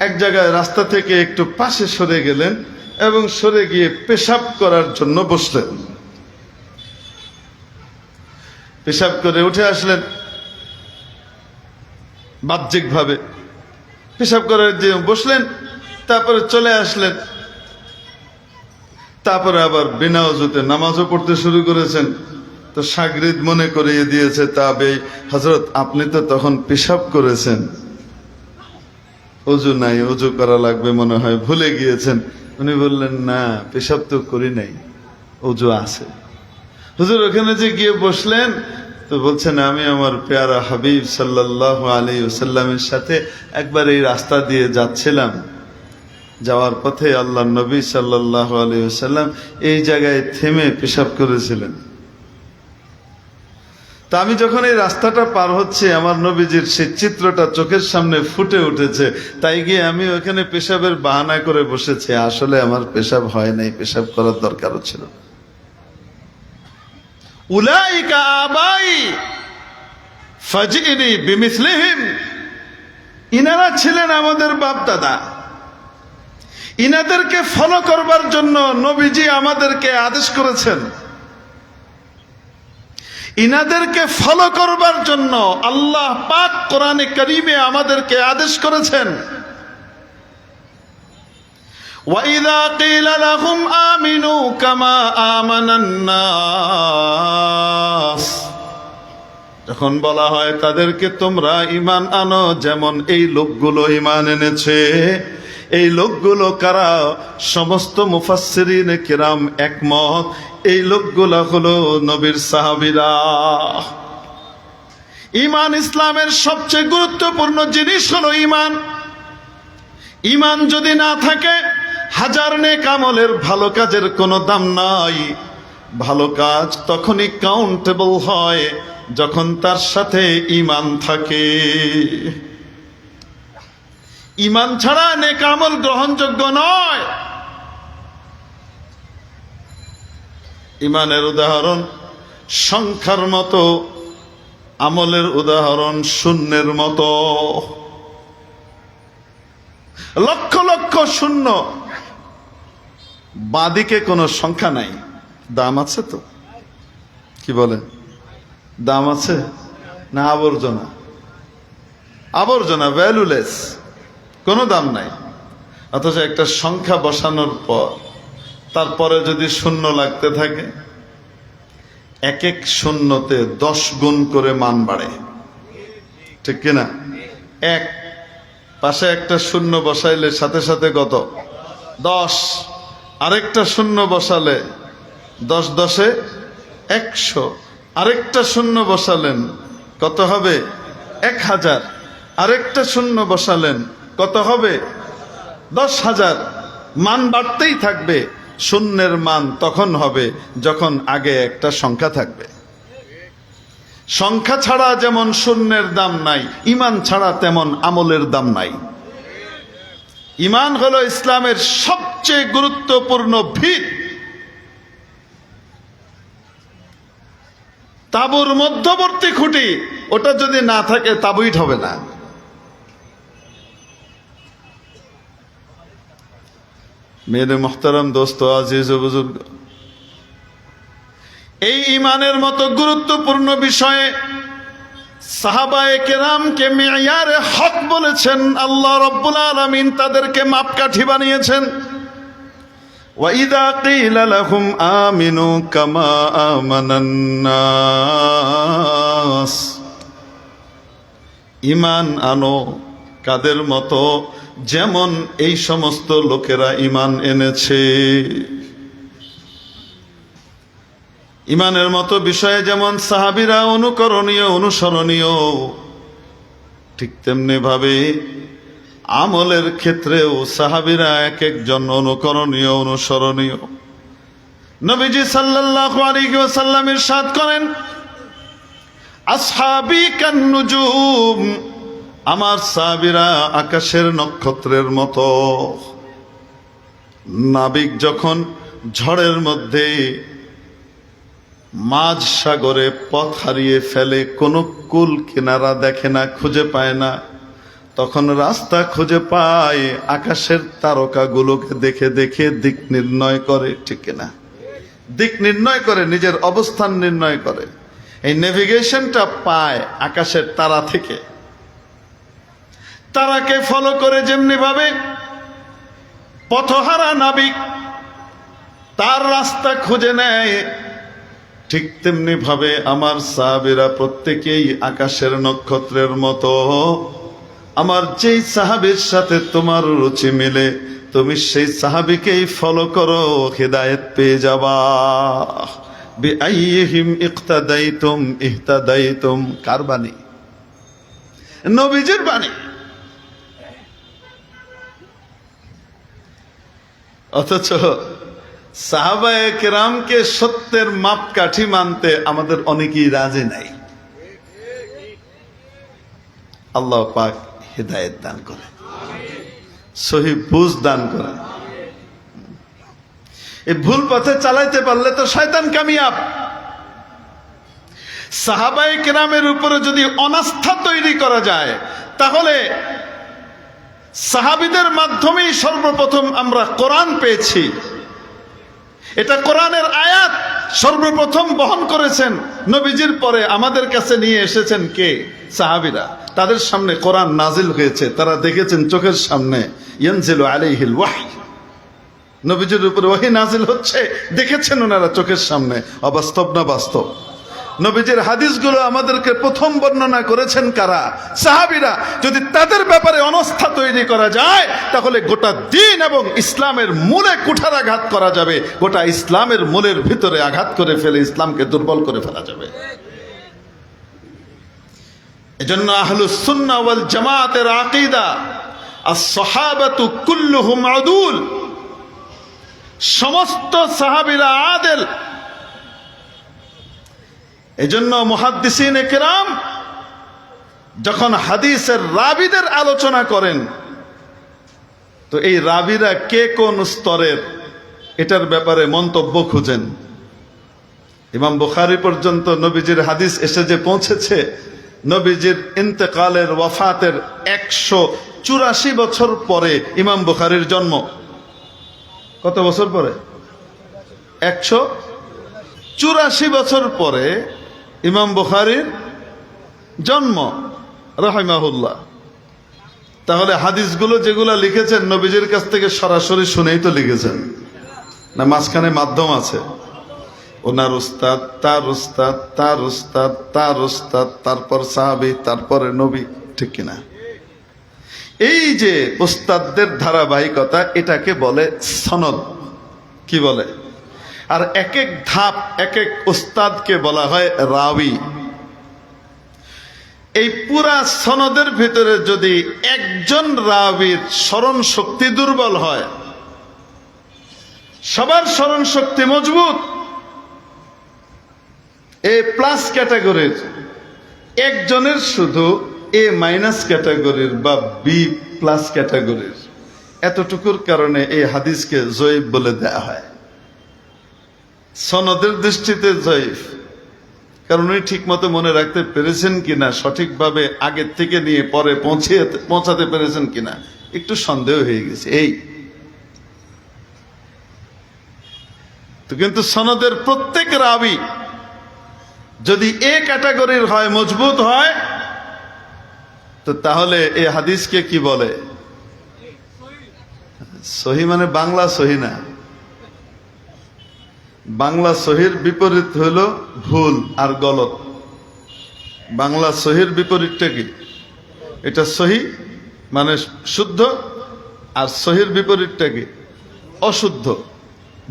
এক জায়গায় রাস্তা থেকে একটু পাশে সরে গেলেন এবং সরে গিয়ে পেশাব করার জন্য বসলেন। পেশাব করে উঠে আসলেন, বাহ্যিকভাবে পেশাব করার জন্য বসলেন, তারপরে চলে আসলেন। তারপরে আবার বিনা ওযুতে নামাজও পড়তে শুরু করেছেন। তো শাগরিদ মনে করিয়ে দিয়েছে, তাবে হযরত আপনি তো তখন পেশাব করেছেন, ওযু নাই, ওযু করা লাগবে মনে হয়, ভুলে গিয়েছেন। উনি বললেন না, পেশাব তো করি নাই, ওযু আছে। হুজুর ওখানে যে গিয়ে বসলেন, তো বলছেন আমি আমার পেয়ারা হাবিব সাল্লাল্লাহু আলাইহি ওয়াসাল্লামের সাথে একবার এই রাস্তা দিয়ে যাচ্ছিলাম, যাওয়ার পথে আল্লাহর নবী সাল্লাল্লাহু আলাইহি ওয়াসাল্লাম এই জায়গায় থেমে পেশাব করেছিলেন। তা আমি যখন এই রাস্তাটা পার হচ্ছে আমার নবীজির সেই চিত্রটা চোখের সামনে ফুটে উঠেছে, তাই গিয়ে আমি ওখানে পেশাবের বাহানা করে বসেছি। আসলে আমার পেশাব হয় নাই, পেশাব করার দরকারও ছিল। উলাইকা আবাই ফাজিনি বিমিসলিহিম, ইনারা ছিলেন আমাদের বাপ দাদা, ইনাদেরকে ফলো করবার জন্য নবীজি আমাদেরকে আদেশ করেছেন। ইনাদেরকে ফলো করবার জন্য আল্লাহ পাক কোরআনে কারীমে আমাদেরকে আদেশ করেছেন। وَإِذَا قِيلَ لَهُمْ آمِنُوا كَمَا آمَنَ النَّاسُ, যখন বলা হয় তাদেরকে তোমরা ঈমান আনো যেমন এই লোকগুলো ঈমান এনেছে। এই লোকগুলো কারা? সমস্ত মুফাসসিরিনে কিরাম একমত, এই লোকগুলো হলো নবীর সাহাবীরা। ঈমান ইসলামের সবচেয়ে গুরুত্বপূর্ণ জিনিস হলো ঈমান। ঈমান যদি না থাকে হাজার নেক আমলের ভালো কাজের কোনো দাম নাই। ভালো কাজ তখনই কাউন্টেবল হয় যখন তার সাথে ঈমান থাকে। ঈমান ছাড়া নেক আমল গ্রহণযোগ্য নয়। ঈমানের উদাহরণ সংখ্যার মতো, আমলের উদাহরণ শূন্যের মতো। লক্ষ লক্ষ শূন্য, বাঁদিকে কোনো সংখ্যা নাই। দাম আছে তো? কি বলেন, দাম আছে না? আবর্জনা, আবর্জনা, ভ্যালুলেস, কোনো দাম নাই। অথচ একটা সংখ্যা বসানোর পর তারপরে যদি শূন্য লাগতে থাকে, এক এক শূন্যতে 10 গুণ করে মান বাড়ে, ঠিক কিনা? এক পাশে একটা শূন্য বসাইলে সাথে সাথে কত? 10। আরেকটা শূন্য বসালে 10 10 100। আরেকটা শূন্য বসালেন কত হবে? 1000। আরেকটা শূন্য বসালেন কত হবে? 10,000। মান বাড়তেই থাকবে। শূন্যের মান তখন হবে যখন আগে একটা সংখ্যা থাকবে। সংখ্যা ছাড়া যেমন শূন্যের দাম নাই, ঈমান ছাড়া তেমন আমলের দাম নাই। ঈমান হলো ইসলামের সবচেয়ে গুরুত্বপূর্ণ ভিত। তাঁবুর মধ্যবর্তী খুঁটি, ওটা যদি না থাকে তাঁবুই হবে না। মেরে মোহতারাম দোস্ত আজিজ ও বুজুর্গ, এই ঈমানের মতো গুরুত্বপূর্ণ বিষয়ে সাহাবায়ে কেরামকে মেয়ারে হক বলেছেন আল্লাহ রাব্বুল আলামিন, তাদেরকে মাপকাঠি বানিয়েছেন। ওয়াইদা কিলা লাহুম আমিনু কামা আমানান নাস, ঈমান আনো কাদের মতো? যেমন এই সমস্ত লোকেরা ঈমান এনেছে। ঈমানের মতো বিষয়ে যেমন সাহাবীরা অনুকরণীয়, অনুসরণীয়, ঠিক তেমনি ভাবে আমলের ক্ষেত্রেও সাহাবীরা এক একজন অনুকরণীয়, অনুসরণীয়। নবীজি সাল্লাল্লাহু আলাইহি ওয়াসাল্লাম ইরশাদ করেন, আসহাবী কান্নুজুম, আমার সাহাবীরা আকাশের নক্ষত্রের মতো। নাবিক যখন ঝড়ের মধ্যে মাঝ সাগরে পথ হারিয়ে ফেলে, কোনো কুল কিনারা দেখে না, খুঁজে পায় না, তখন রাস্তা খুঁজে পায় আকাশের তারকাগুলোকে দেখে দেখে দিক নির্ণয় করে, ঠিক না? দিক নির্ণয় করে, নিজের অবস্থান নির্ণয় করে। এই নেভিগেশনটা পায় আকাশের তারা থেকে। তারাকে ফলো করে যেমনি ভাবে পথহারা নাবিক তার রাস্তা খুঁজে নেয়, ঠিক তেমনি ভাবে আমার সাহাবীরা প্রত্যেকেই আকাশের নক্ষত্রের মতো। আমার যেই সাহাবীর সাথে তোমার রুচি মিলে, তুমি সেই সাহাবীকেই ফলো করো, হিদায়াত পেয়ে যাবা। বিআইহিম ইক্তাদাইতুম ইহতাদাইতুম। কার বাণী? নবীজির বাণী। অথচ সাহাবায়ে কেরামকে সত্যের মাপকাঠি মানতে আমাদের অনেকেই রাজি নাই। আল্লাহ পাক হিদায়াত দান করে, সহি বুঝ দান করে। এই ভুল পথে চালাইতে পারলে তো শয়তান কামিয়াব। সাহাবায়ে কেরামের উপরে যদি অনাস্থা তৈরি করা যায়, তাহলে সাহাবীদের মাধ্যমেই সর্বপ্রথম আমরা কোরআন পেয়েছি। এটা কোরআনের আয়াত সর্বপ্রথম বহন করেছেন নবীজির পরে আমাদের কাছে নিয়ে এসেছেন কে? সাহাবীরা। তাদের সামনে কোরআন নাজিল হয়েছে, তারা দেখেছেন চোখের সামনে। ইয়ানজিলু আলাইহিল ওয়াহী, নবীজির উপরে ওহী নাজিল হচ্ছে, দেখেছেন ওনারা চোখের সামনে। অবাস্তব না বাস্তব? নবীজির হাদিসগুলো আমাদেরকে প্রথম বর্ণনা করেছেন কারা? সাহাবীরা। যদি তাদের ব্যাপারে অনাস্থা তৈরি করা যায়, তাহলে গোটা দ্বীন এবং ইসলামের মূলে কুঠারাঘাত করা যাবে। গোটা ইসলামের মূলের ভিতরে আঘাত করে ফেলে ইসলামকে দুর্বল করে ফেলা যাবে। এজন্য আহলুস সুন্নাহ ওয়াল জামাতের আকীদা, আস-সাহাবাতু কুল্লুহুম আদুল, সমস্ত সাহাবীরা আদেল। এজন্য মুহাদ্দিসিনে কেরাম যখন হাদিসের রাবীদের আলোচনা করেন, তো এই রাবীরা কে কোন স্তরের, এটার ব্যাপারে মন্তব্য খুঁজেন। ইমাম বুখারী পর্যন্ত নবীজির হাদিস এসে যে পৌঁছেছে, নবীজির ইন্তেকালের, ওয়াফাতের 184 বছর পরে ইমাম বুখারীর জন্ম। কত বছর পরে? 184 বছর পরে ইমাম বুখারীর জন্ম রাহিমাহুল্লাহ। তাহলে হাদিসগুলো যেগুলো লিখেছেন নবীজির কাছ থেকে সরাসরি শুনেই তো লিখেছেন না? মাঝখানে মাধ্যম আছে, ওনার উস্তাদ, তার উস্তাদ, তার উস্তাদ, তার উস্তাদ, তারপর সাহাবী, তারপরে নবী, ঠিক কিনা? এই যে উস্তাদদের ধারাবাহিকতা, এটাকে বলে সনদ। কি বলে? আর এক এক ধাপ এক এক উস্তাদকে বলা হয় রাবি। এই পুরা সনদের ভিতরে যদি একজন রাবির স্মরণ শক্তি দুর্বল হয়, সবার স্মরণ শক্তি মজবুত, এ প্লাস ক্যাটাগরির, একজনের শুধু এ মাইনাস ক্যাটাগরির বা বি প্লাস ক্যাটাগরির, এতটুকুর কারণে এই হাদিসকে জয়ীফ বলে দেয়া হয়। সনদের দৃষ্টিতে জয়ীফ, কারণ উনি ঠিক মতো মনে রাখতে পেরেছেন কিনা, সঠিকভাবে আগের থেকে নিয়ে পরে পৌঁছাতে পেরেছেন কিনা একটু সন্দেহ হয়ে গেছে এই তো। কিন্তু সনদের প্রত্যেক রাবি যদি এ ক্যাটাগরির হয়, মজবুত হয়, তো তাহলে এই হাদিসকে কি বলে? সহি। মানে বাংলা সহি না, বাংলা সহির বিপরীত হলো ভুল আর গলত। বাংলা সহির বিপরীতটা কি? এটা সহি মানে শুদ্ধ, আর সহির বিপরীতটা কি? অশুদ্ধ,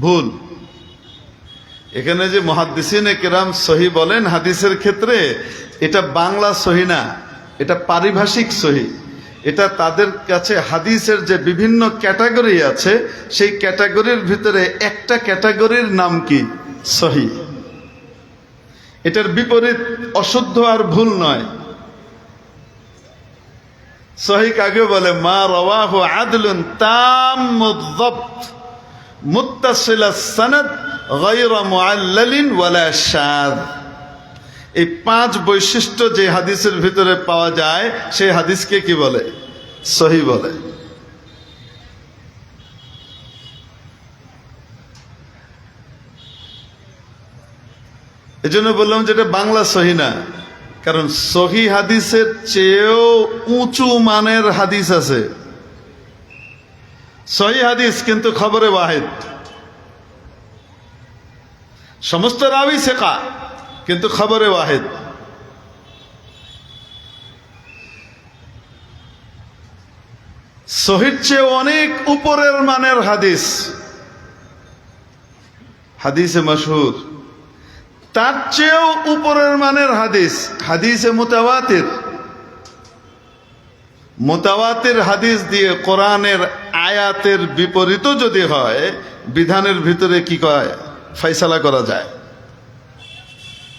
ভুল। এখানে যে মুহাদ্দিসিনে কেরাম সহি বলেন হাদিসের ক্ষেত্রে, এটা বাংলা সহি না, এটা পারিভাষিক সহি। এটা তাদের কাছে হাদিসের যে বিভিন্ন ক্যাটাগরি আছে, সেই ক্যাটাগরির ভিতরে একটা ক্যাটাগরির নাম কি? সহি। এটার বিপরীত অশুদ্ধ আর ভুল নয়। সহি কাকে বলে? মা রাওয়াহু আদলুন তাম্মুদ যাbt মুত্তাসিলাস সানাদ গায়রা মুআল্লালিন ওয়ালা শায। এই 5 বৈশিষ্ট্য যে হাদিসের ভিতরে পাওয়া যায়, সেই হাদিসকে কি বলে? সহি বলে। এজন্য বললাম যে এটা বাংলা সহি না, কারণ সহি হাদিসের চেয়েও উঁচু মানের হাদিস আছে। সহি হাদিস কিন্তু খবরে ওয়াহিদ, সমস্ত রাবি সেকা, কিন্তু খবরে ওয়াহিদ। সহির চেয়ে অনেক উপরের মানের হাদিস, হাদিসে মশহুর, তার চেয়েও উপরের মানের হাদিস, হাদিসে মুতাওয়াতির। মুতাওয়াতির হাদিস দিয়ে কোরআনের আয়াতের বিপরীত যদি হয়, বিধানের ভিতরে কি কয়? ফয়সালা করা যায়।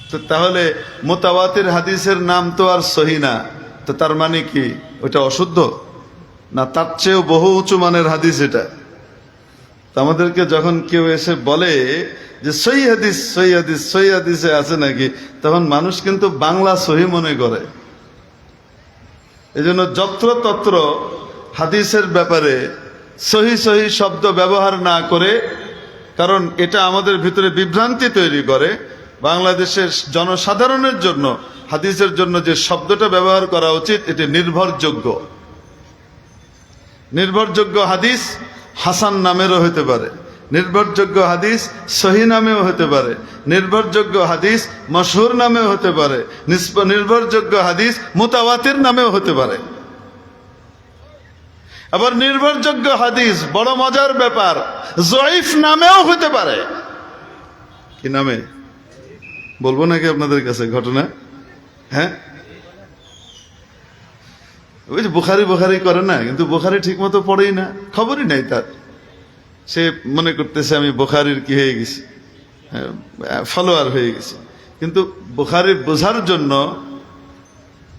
তো তাহলে মুতাওয়াতির হাদিসের নাম তো আর সহি না, তো তার মানে কি ওটা অশুদ্ধ না? তার চেয়েও বহু উঁচু মানের হাদিস এটা। তো আমাদেরকে যখন কেউ এসে বলে যে সহি হাদিস, সহি হাদিস, সহি হাদিসে আছে নাকি, তখন মানুষ কিন্তু বাংলা সহি মনে করে। এজন্য যত্রতত্র হাদিসের ব্যাপারে সহি সহি শব্দ ব্যবহার না করে, কারণ এটা আমাদের ভিতরে বিভ্রান্তি তৈরি করে। বাংলাদেশের জনসাধারণের জন্য হাদিসের জন্য যে শব্দটা ব্যবহার করা উচিত, এটি নির্ভরযোগ্য। নির্ভরযোগ্য হাদিস হাসান নামেরও হতে পারে, নির্ভরযোগ্য হাদিস সহি নামেও হতে পারে, নির্ভরযোগ্য হাদিস মশহুর নামেও হতে পারে, নির্ভরযোগ্য হাদিস মুতাওয়াতির নামেও হতে পারে। আবার নির্ভরযোগ্য হাদিস, বড় মজার ব্যাপার, জয়ীফ নামেও হতে পারে। কি নামে বলবো নাকি আপনাদের কাছে ঘটনা? হ্যাঁ, ওই যে বুখারি বুখারি করে না, কিন্তু বুখারি ঠিক মতো পড়েই না, খবরই নাই তার। সে মনে করতেছে আমি বুখারির কি হয়ে গেছি, ফলোয়ার হয়ে গেছি। কিন্তু বুখারি বোঝার জন্য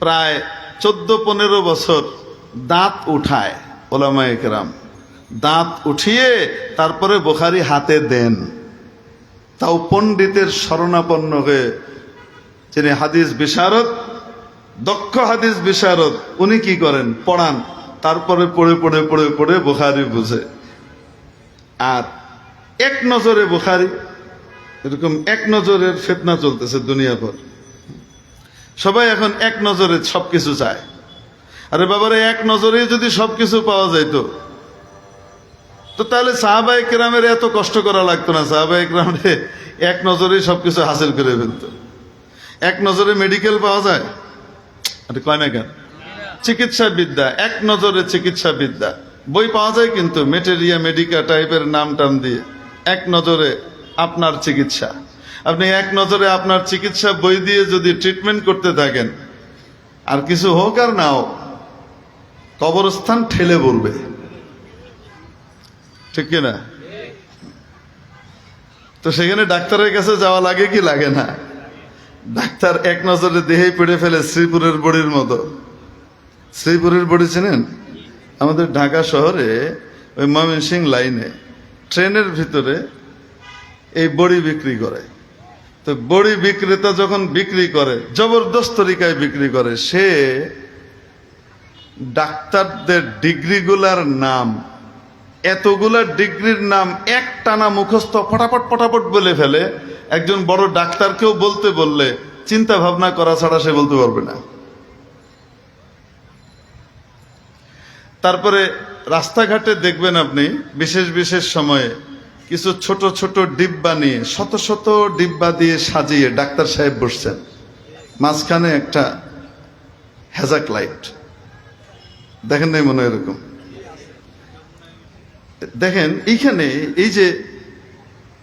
প্রায় 14-15 বছর দাঁত উঠায় ওলামায়ে কেরাম, দাঁত উঠিয়ে তারপরে বুখারি হাতে দেন। তাও পণ্ডিতের শরণাপন্ন হয়ে, যিনি হাদিস বিশারদ, দক্ষ হাদিস বিশারদ, উনি কি করেন? পড়ান, তারপরে পড়ে পড়ে পড়ে পড়ে বুখারি বুঝে। আর এক নজরে বুখারি, এরকম এক নজরের ফিতনা চলতেছে দুনিয়া ভর। সবাই এখন এক নজরে সবকিছু চায়। আরে বাবারে, এক নজরে যদি সবকিছু পাওয়া যাইতো, তো তাহলে সাহাবায়ে কেরামের এত কষ্ট করা লাগতো না। সাহাবায়ে কেরামে এক নজরেই সবকিছু হাসিল করে ফেলতো। এক নজরে মেডিকেল পাওয়া যায়, আরে কয় না কেন? চিকিৎসা বিদ্যা, এক নজরে চিকিৎসা বিদ্যা বই পাওয়া যায় কিন্তু মেটেরিয়া মেডিকা টাইপের নাম টাম দিয়ে। এক নজরে আপনার চিকিৎসা, আপনি এক নজরে আপনার চিকিৎসা বই দিয়ে যদি ট্রিটমেন্ট করতে থাকেন, আর কিছু হোক আর না হোক, কবরস্থান ঠেলে বলবে, ঠিক কিনা? তো সেখানে ডাক্তারের কাছে যাওয়া লাগে কি লাগে না? ডাক্তার এক নজরে দেহেই পেড়ে ফেলে, শ্রীপুরের বড়ির মতো। শ্রীপুরের বড়ি চেনেন? আমাদের ঢাকা শহরে ওই ময়মনসিংহ লাইনে ট্রেনের ভিতরে এই বড়ি বিক্রি করে। তো বড়ি বিক্রেতা যখন বিক্রি করে, জবরদস্ত তরিকায় বিক্রি করে, সে ডাক্তারদের ডিগ্রিগুলার নাম, এতগুলা ডিগ্রির নাম এক টানা মুখস্থ ফটাফট ফটাফট বলে ফেলে। একজন বড় ডাক্তারকেও বলতে বললে চিন্তা ভাবনা করা ছাড়া সে বলতে পারবে না। তারপরে রাস্তাঘাটে দেখবেন আপনি বিশেষ বিশেষ সময়ে কিছু ছোট ছোট ডিব্বা নিয়ে, শত শত ডিব্বা দিয়ে সাজিয়ে ডাক্তার সাহেব বসছেন, মাঝখানে একটা হ্যাজাক লাইট। দেখেন নাই মনে হয় এরকম? দেখেন এইখানে এই যে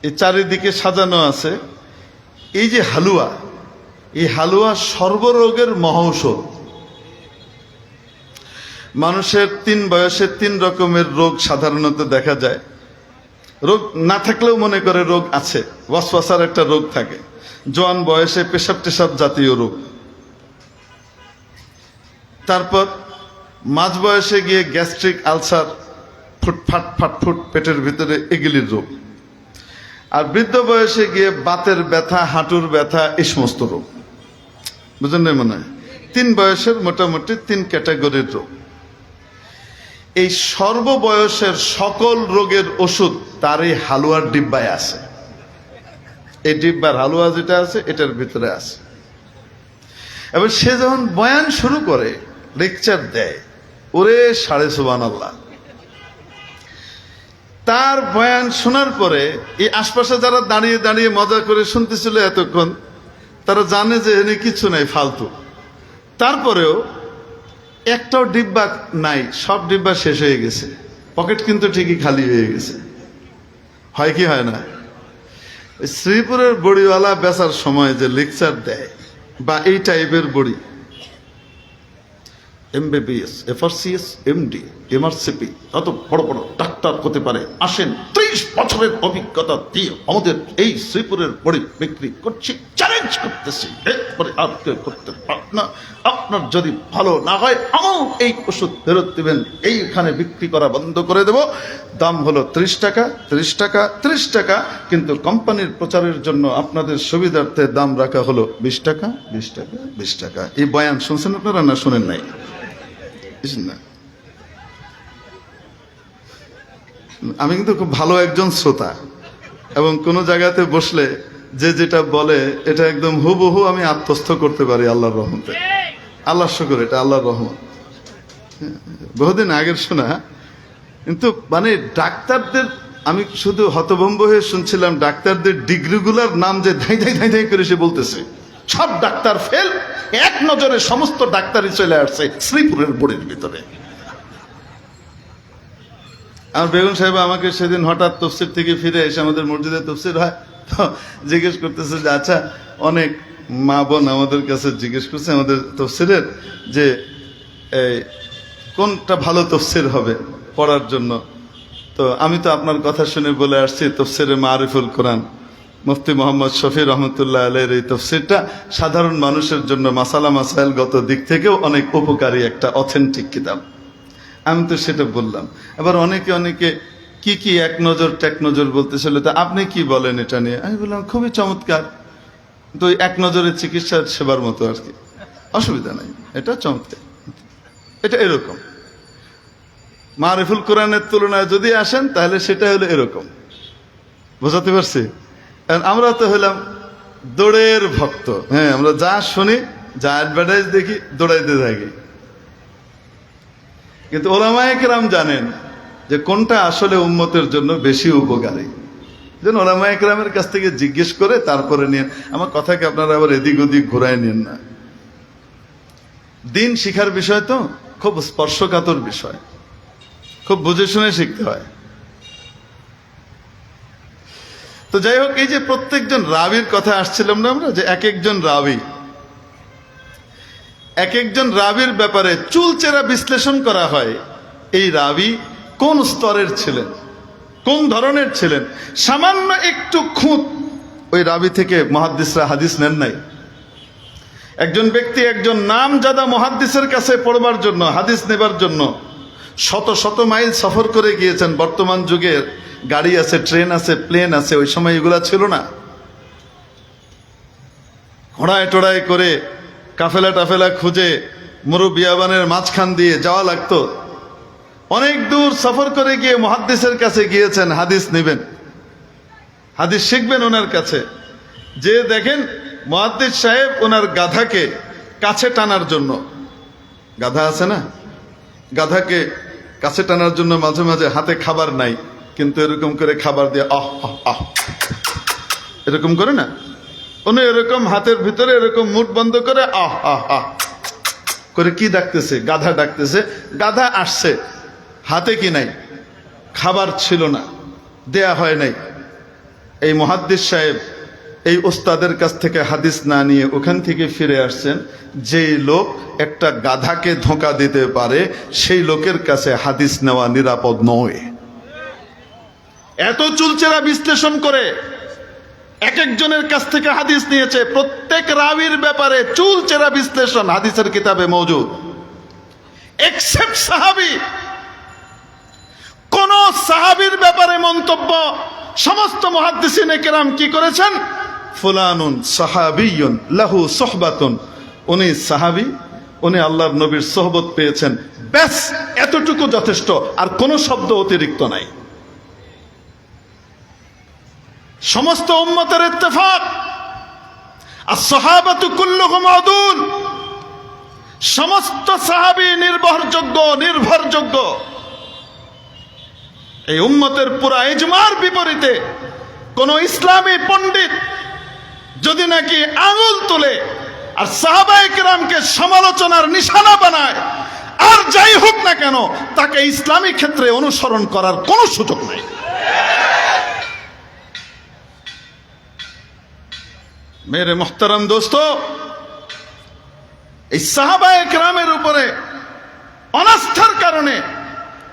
এই চারিদিকে সাজানো আছে এই যে হালুয়া, এই হালুয়া সর্বরোগের মহৌষধ। মানুষের 3 বয়সে 3 রকমের রোগ সাধারণত দেখা যায়। রোগ না থাকলেও মনে করে রোগ আছে, ওয়াসওয়াসার একটা রোগ থাকে। জোয়ান বয়সে পেশাব টেশাব জাতীয় রোগ, তারপর মাঝ বয়সে গিয়ে গ্যাস্ট্রিক আলসার, ফুটফাট ফাটফুট পেটের ভিতরে এগুলির রোগ, আর বৃদ্ধ বয়সে গিয়ে বাতের ব্যথা, হাঁটুর ব্যথা, এই সমস্ত রোগ। বুঝলেন না? মনে হয় 3 বয়সের মোটামুটি 3 ক্যাটাগরির রোগ। এই সর্ববয়সের সকল রোগের ওষুধ তার এই হালুয়ার ডিব্বায় আছে। এই ডিব্বার হালুয়া যেটা আছে এটার ভিতরে আছে। এবার সে যখন বয়ান শুরু করে, লেকচার দেয়, ওরে সাড়ে সুবহানাল্লাহ। তার বয়ান শোনার পরে এই আশপাশে যারা দাঁড়িয়ে দাঁড়িয়ে মজা করে শুনতেছিল এতক্ষণ, তারা জানে যে এনে কিছু নাই, ফালতু। তারপরেও একটাও ডিব্বা নাই, সব ডিব্বা শেষ হয়ে গেছে, পকেট কিন্তু ঠিকই খালি হয়ে গেছে। হয় কি হয় না? শ্রীপুরের বড়িওয়ালা বেচার সময় যে লেকচার দেয় বা এই টাইপের বড়ি, MBBS, FRCS, MD, MRCP, এত বড় বড় ডাক্তার হতে পারে, আসেন 30 বছরের অভিজ্ঞতা দিয়ে আমাদের এই শ্রীপুরের বড়ি বিক্রি করছি, চ্যালেঞ্জ করতেছি, এরপরে আর কেউ করতে পারবে না। আপনার যদি ভালো না হয় আমাও এই ওষুধ ফেরত দিবেন, এইখানে বিক্রি করা বন্ধ করে দেব। দাম হলো 30 টাকা, 30 টাকা, 30 টাকা, কিন্তু কোম্পানির প্রচারের জন্য আপনাদের সুবিধার্থে দাম রাখা হলো 20 টাকা, 20 টাকা, 20 টাকা। এই বয়ান শুনছেন আপনারা না শুনেন নাই? না, আমি কিন্তু খুব ভালো একজন শ্রোতা, এবং কোনো জায়গাতে বসলে যে যেটা বলে এটা একদম হুবহু আমি আত্মস্থ করতে পারি আল্লাহর রহমতে। আল্লাহ শুকর, এটা আল্লাহর রহমত। বহুদিন আগের শোনা, কিন্তু মানে ডাক্তারদের আমি শুধু হতভম্ব হয়ে শুনছিলাম, ডাক্তারদের ডিগ্রিগুলার নাম যে ধাই ধাই ধাই ধাই করে সে বলতেছে, সব ডাক্তার ফেল, এক নজরে সমস্ত ডাক্তারই চলে আসছে শ্রীপুরের বড়ির ভিতরে। আমার বেগম সাহেব আমাকে সেদিন হঠাৎ তফসির থেকে ফিরে এসে, আমাদের মসজিদে তফসির হয়, তো জিজ্ঞেস করতেছে যে আচ্ছা, অনেক মা বোন আমাদের কাছে জিজ্ঞেস করছে আমাদের তফসিরের যে কোনটা ভালো তফসির হবে পড়ার জন্য। তো আমি তো আপনার কথা শুনে বলে আসছি তফসিরে মারিফুল কোরআন, মুফতি মোহাম্মদ শফি রহমতুল্লাহ আলাইহির এই তফসিরটা সাধারণ মানুষের জন্য মাসালা মাসাইলগত দিক থেকেও অনেক উপকারী একটা অথেন্টিক কিতাব। আমি তো সেটা বললাম। এবার অনেকে অনেকে কি কি এক নজর টেক নজর বলতেছিল, তা আপনি কি বলেন এটা নিয়ে? আমি বললাম খুবই চমৎকার, তো এক নজরে চিকিৎসার সেবার মতো আর কি, অসুবিধা নাই, এটা চমৎকার। এটা এরকম মারিফুল কোরআনের তুলনায় যদি আসেন তাহলে সেটা হলো এরকম। বোঝাতে পারছি? আমরা তো হলাম দৌড়ের ভক্ত। হ্যাঁ, আমরা যা শুনি, যা অ্যাডভার্টাইজ দেখি, দৌড়াইতে থাকি। কিন্তু ওলামায়ে কেরাম জানেন যে কোনটা আসলে উম্মতের জন্য বেশি উপকারী। যেন ওলামায়ে কেরামের কাছ থেকে জিজ্ঞেস করে তারপরে নিয়ে, আমার কথাকে আপনারা আবার এদিক ওদিক ঘুরায় নিন না। দিন শিখার বিষয় তো, খুব স্পর্শকাতর বিষয়, খুব বুঝে শুনে শিখতে হয়। তো যাই হোক, এই যে প্রত্যেকজন রাবির কথা আসছিলাম না আমরা, যে এক একজন রাবির ব্যাপারে চুলচেরা বিশ্লেষণ করা হয়। এই রাবি কোন স্তরের ছিলেন, কোন ধরনের ছিলেন, সামান্য একটু খুঁত ওই রাবি থেকে মুহাদ্দিসরা হাদিস নেন নাই। একজন ব্যক্তি একজন নামজাদা মুহাদ্দিসের কাছে পড়বার জন্য, হাদিস নেবার জন্য শত শত মাইল সফর করে গিয়েছেন। বর্তমান যুগের গাড়ি আছে, ট্রেন আছে, প্লেন আছে, ওই সময় এগুলা ছিল না। ঘোড়ায় টোড়ায় করে কাফেলা টাফেলা খুঁজে মুরুবিয়াবানের মাঝখান দিয়ে যাওয়া লাগতো। অনেক দূর সফর করে গিয়ে মুহাদ্দিসের কাছে গিয়েছেন, হাদিস নেবেন, হাদিস শিখবেন ওনার কাছে। যে দেখেন মুহাদ্দিস সাহেব ওনার গাধাকে কাছে টানার জন্য, গাধা আছে না, গাধাকে কাছে টানার জন্য মাঝে মাঝে হাতে খাবার নাই, কিন্তু এরকম করে খাবার দিয়ে আহ আহ আহ এরকম করে না, উনি এরকম হাতের ভিতরে এরকম মুখ বন্ধ করে আহ আহ আহ করে কি ডাকতেছে, গাধা ডাকতেছে। গাধা আসছে, হাতে কি নাই, খাবার ছিল না, দেয়া হয় নাই। এই মুহাদ্দিস সাহেব এই ওস্তাদের কাছ থেকে হাদিস না নিয়ে ওখান থেকে ফিরে আসছেন। যেই লোক একটা গাধাকে ধোঁকা দিতে পারে সেই লোকের কাছে হাদিস নেওয়া নিরাপদ নয়। এত চুলচেরা বিশ্লেষণ করে এক একজনের কাছ থেকে হাদিস নিয়েছে। প্রত্যেক রাবির ব্যাপারে চুলচেরা বিশ্লেষণ হাদিসের কিতাবে মওজুদ, এক্সেপ্ট সাহাবী। কোন সাহাবীর ব্যাপারে মন্তব্য সমস্ত মুহাদ্দিসিনে কেরাম কি করেছেন? ফুলানুন সাহাবিয়ুন লাহু সুহবাতুন, উনি সাহাবী, উনি আল্লাহর নবীর সোহবত পেয়েছেন, ব্যাস এতটুকু যথেষ্ট, আর কোন শব্দ অতিরিক্ত নাই। সমস্ত উম্মতের ইত্তেফাক, আস-সাহাবাতু কুল্লুহুম আদুল, সমস্ত সাহাবী নির্ভরযোগ্য। এই উম্মতের পুরা ইজমার বিপরীতে কোন ইসলামী পণ্ডিত যদি নাকি আঙুল তুলে আর সাহাবায়ে কেরামকে সমালোচনার নিশানা বানায়, আর যাই হোক না কেন, তাকে ইসলামী ক্ষেত্রে অনুসরণ করার কোনো সুযোগ নাই। মেরে মুহতারাম দোস্ত, এই সাহাবায়ে কেরামের উপরে অনাস্থার কারণে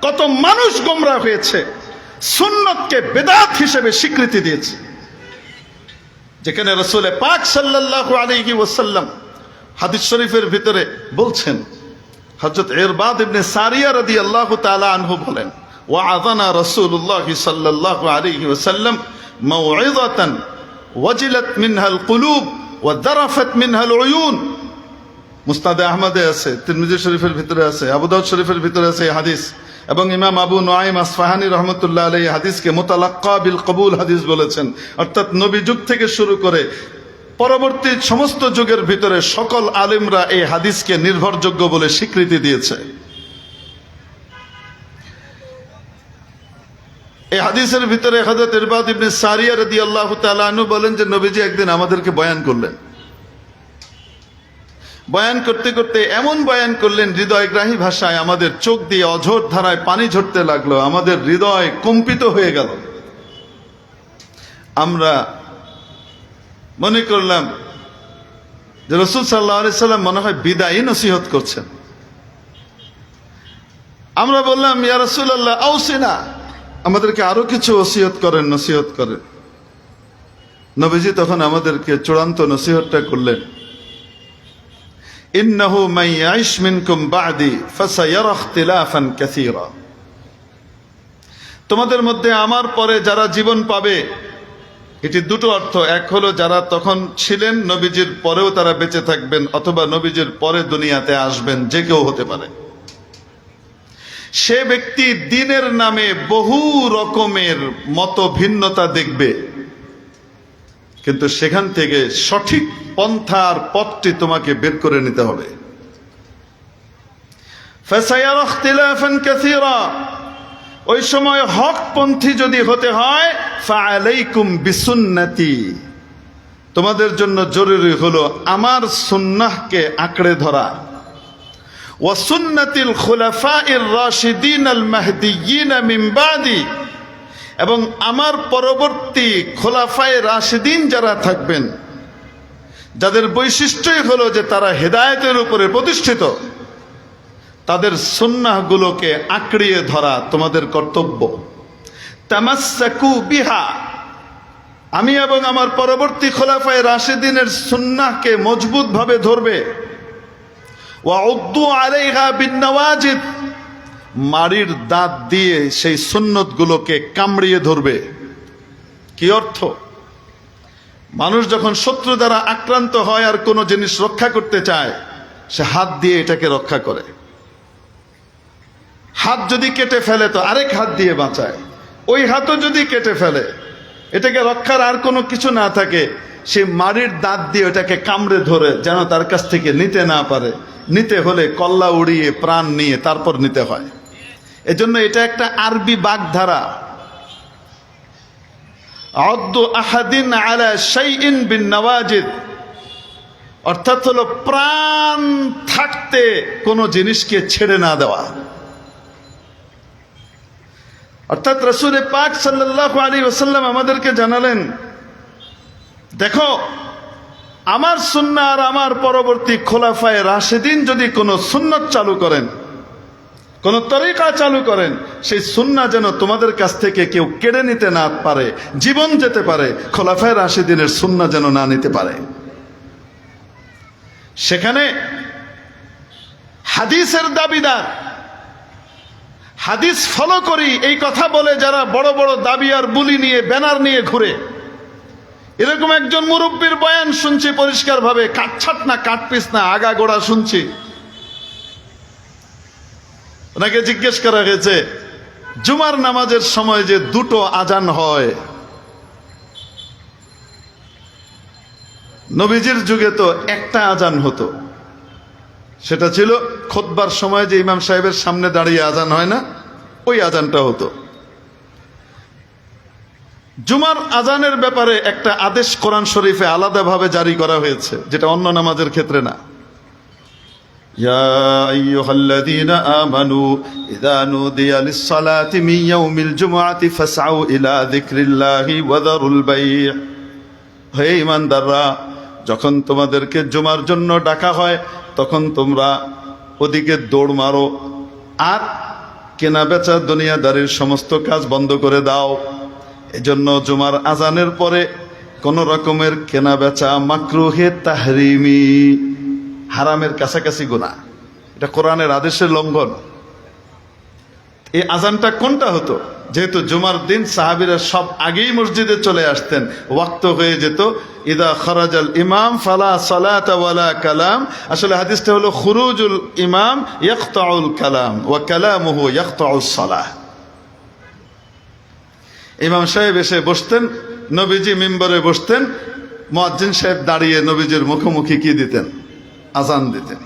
কত মানুষ গোমরাহ হয়েছে, সুন্নতকে বেদাত হিসেবে স্বীকৃতি দিয়েছে। যেখানে রাসূল পাক সাল্লাল্লাহু আলাইহি ওয়াসাল্লাম হাদিস শরীফের ভিতরে বলছেন, হযরত ইরবাদ ইবনে সারিয়া রাদিয়াল্লাহু তাআলা আনহু বলেন, ওয়া'আযানা রাসূলুল্লাহ সাল্লাল্লাহু আলাইহি ওয়াসাল্লাম মাউইযাতান ওয়াজিলাত মিনহাল কুলুব ওয়া যারাফাত মিনহাল উয়ুন। মুসনাদে আহমদে আছে, তিরমিজি শরীফের ভিতরে আছে, আবু দাউদ শরীফের ভিতরে আছে এই হাদিস, এবং ইমাম আবু নুআইম আসফাহানী রহমতুল্লাহ আলাইহি হাদিসকে মুতালাক্কা বিল কবুল হাদিস বলেছেন। অর্থাৎ নবী যুগ থেকে শুরু করে পরবর্তী সমস্ত যুগের ভিতরে সকল আলেমরা এই হাদিসকে নির্ভরযোগ্য বলে স্বীকৃতি দিয়েছে। এই হাদিসের ভিতরে হযরত ইরবাদ ইবনে সারিয়া রাদিয়াল্লাহু তাআলা আনহু বলেন যে নবীজি একদিন আমাদেরকে বয়ান করলেন। বয়ান করতে করতে এমন বয়ান করলেন, হৃদয়গ্রাহী ভাষায় আমাদের চোখ দিয়ে অঝোর ধারায় পানি ঝরতে লাগলো, আমাদের হৃদয় কম্পিত হয়ে গেল। আমরা মনে করলাম যে রাসূল সাল্লাল্লাহু আলাইহি সাল্লাম মনে হয় বিদায়ী নসিহত করছেন। আমরা বললাম, ইয়া রাসূলুল্লাহ আওসিনা, আমাদেরকে আরো কিছু ওসিয়ত করেন, নসিহত করেন। নবীজি তখন আমাদেরকে চূড়ান্ত নসিহতটা করলেন, ইন্নাহু মান ইয়াইশ মিনকুম বা'দি ফাসায়ারা ইখতিলাফান কাসীরা। তোমাদের মধ্যে আমার পরে যারা জীবন পাবে, এটি দুটো অর্থ। এক হলো যারা তখন ছিলেন, নবীজির পরেও তারা বেঁচে থাকবেন, অথবা নবীজির পরে দুনিয়াতে আসবেন, যে কেউ হতে পারে। সে ব্যক্তি দ্বীনের নামে বহু রকমের মত ভিন্নতা দেখবে, কিন্তু সেখান থেকে সঠিক পন্থার পথটি তোমাকে বের করে নিতে হবে। ফাসায়ারা ইখতিলাফান কাসীরা, ওই সময় হকপন্থী যদি হতে হয়, ফাআলাইকুম বিসুন্নতি, তোমাদের জন্য জরুরি হলো আমার সুন্নাহকে আঁকড়ে ধরা। ওয়া সুন্নাতিল খুলাফাইর রাশিদিন আল মাহদিয়িন মিন বাদি, এবং আমার পরবর্তী খোলাফায়ে রাশিদিন যারা থাকবেন, যাদের বৈশিষ্ট্যই হলো যে তারা হেদায়েতের উপরে প্রতিষ্ঠিত, তাদের সুন্নাহগুলোকে আঁকড়িয়ে ধরা তোমাদের কর্তব্য। তামাসসাকু বিহা, আমি এবং আমার পরবর্তী খোলাফায়ে রাশিদিনের সুন্নাহকে মজবুতভাবে ধরবে। ওয়া উদ্দু আলাইহা বিন্নাওয়াজিদ, মাড়ির দাঁত দিয়ে সেই সুন্নতগুলোকে কামড়িয়ে ধরবে। কি অর্থ? মানুষ যখন শত্রু দ্বারা আক্রান্ত হয় আর কোনো জিনিস রক্ষা করতে চায়, সে হাত দিয়ে এটাকে রক্ষা করে। হাত যদি কেটে ফেলে তো আরেক হাত দিয়ে বাঁচায়, ওই হাতও যদি কেটে ফেলে, এটাকে রক্ষার আর কোনো কিছু না থাকে, সে মাড়ির দাঁত দিয়ে ওটাকে কামড়ে ধরে যেন তার কাছ থেকে নিতে না পারে। নিতে হলে কল্লা উড়িয়ে প্রাণ নিয়ে তারপর নিতে হয়। এজন্য এটা একটা আরবি বাগধারা। আদ্দু আহাদিন আলা শাইইন বিন নওয়াজিদ, অর্থাৎ হলো প্রাণ থাকতে কোনো জিনিসকে ছেড়ে না দেওয়া। অর্থাৎ রাসূল পাক সাল্লাল্লাহু আলাইহি ওয়াসাল্লাম আমাদেরকে জানালেন, দেখো আমার সুন্নাহ আর আমার পরবর্তী খোলাফায়ে রাশিদিন যদি কোনো সুন্নাত চালু করেন, কোন তরিকা চালু করেন, সেই সুন্নাহ যেন তোমাদের কাছ থেকে কেউ কেড়ে নিতে না পারে, জীবন যেতে পারে, খোলাফায়ে রাশিদিনের সুন্নাহ যেন না নিতে পারে। সেখানে হাদিসের দাবিদার, হাদিস ফলো করি এই কথা বলে যারা বড় বড় দাবি আর বুলি নিয়ে ব্যানার নিয়ে ঘুরে, এরকম একজন মুরব্বীর বয়ান শুনছি পরিষ্কারভাবে, কাটছাট না কাটপিস না, আগাগোড়া শুনছি। ওনাকে জিজ্ঞেস করা হয়েছে, জুমার নামাজের সময় যে দুটো আজান হয়, নবীজির যুগে তো একটা আজান হতো, সেটা ছিল খুতবার সময় যে ইমাম সাহেবের সামনে দাঁড়িয়ে আজান হয় না, ওই আজানটা হতো। জুমার আজানের ব্যাপারে একটা আদেশ কোরআন শরীফে আলাদাভাবে জারি করা হয়েছে, যেটা অন্য নামাজের ক্ষেত্রে না। ইয়া আইয়ুহাল্লাযীনা আমানু ইযা নুদিয়া লিস-সালাতি মিন ইয়াউমিল জুমআতি ফাসআউ ইলা যিকরিল্লাহি ওয়া যারুল বাই'। হে ঈমানদাররা, যখন তোমাদেরকে জুমার জন্য ডাকা হয় তখন তোমরা ওদিকে দৌড় মারো আর কেনা বেচা দুনিয়াদারির সমস্ত কাজ বন্ধ করে দাও। এজন্য জুমার আজানের পরে কোন রকমের কেনা বেচা মাকরুহে তাহরিমি, হারামের কাছাকাছি গুনাহ, এটা কোরআনের আদেশের লঙ্ঘন। এই আজানটা কোনটা হতো? যেহেতু জুমার দিন সাহাবীরা সব আগেই মসজিদে চলে আসতেন, ওয়াক্ত হয়ে যেত, ইদা খরাজাল ইমাম ফালা সালাতা ওয়ালা কালাম। আসলে হাদিসটা হলো খুরুজুল ইমাম ইয়াকতাউল কালাম ওয়া কালামুহু ইয়াকতাউস সালাহ। ইমাম সাহেব এসে বসতেন, নবীজি মিম্বরে বসতেন, মুয়াজ্জিন সাহেব দাঁড়িয়ে নবীজির মুখোমুখি কি দিতেন? আজান দিতেন।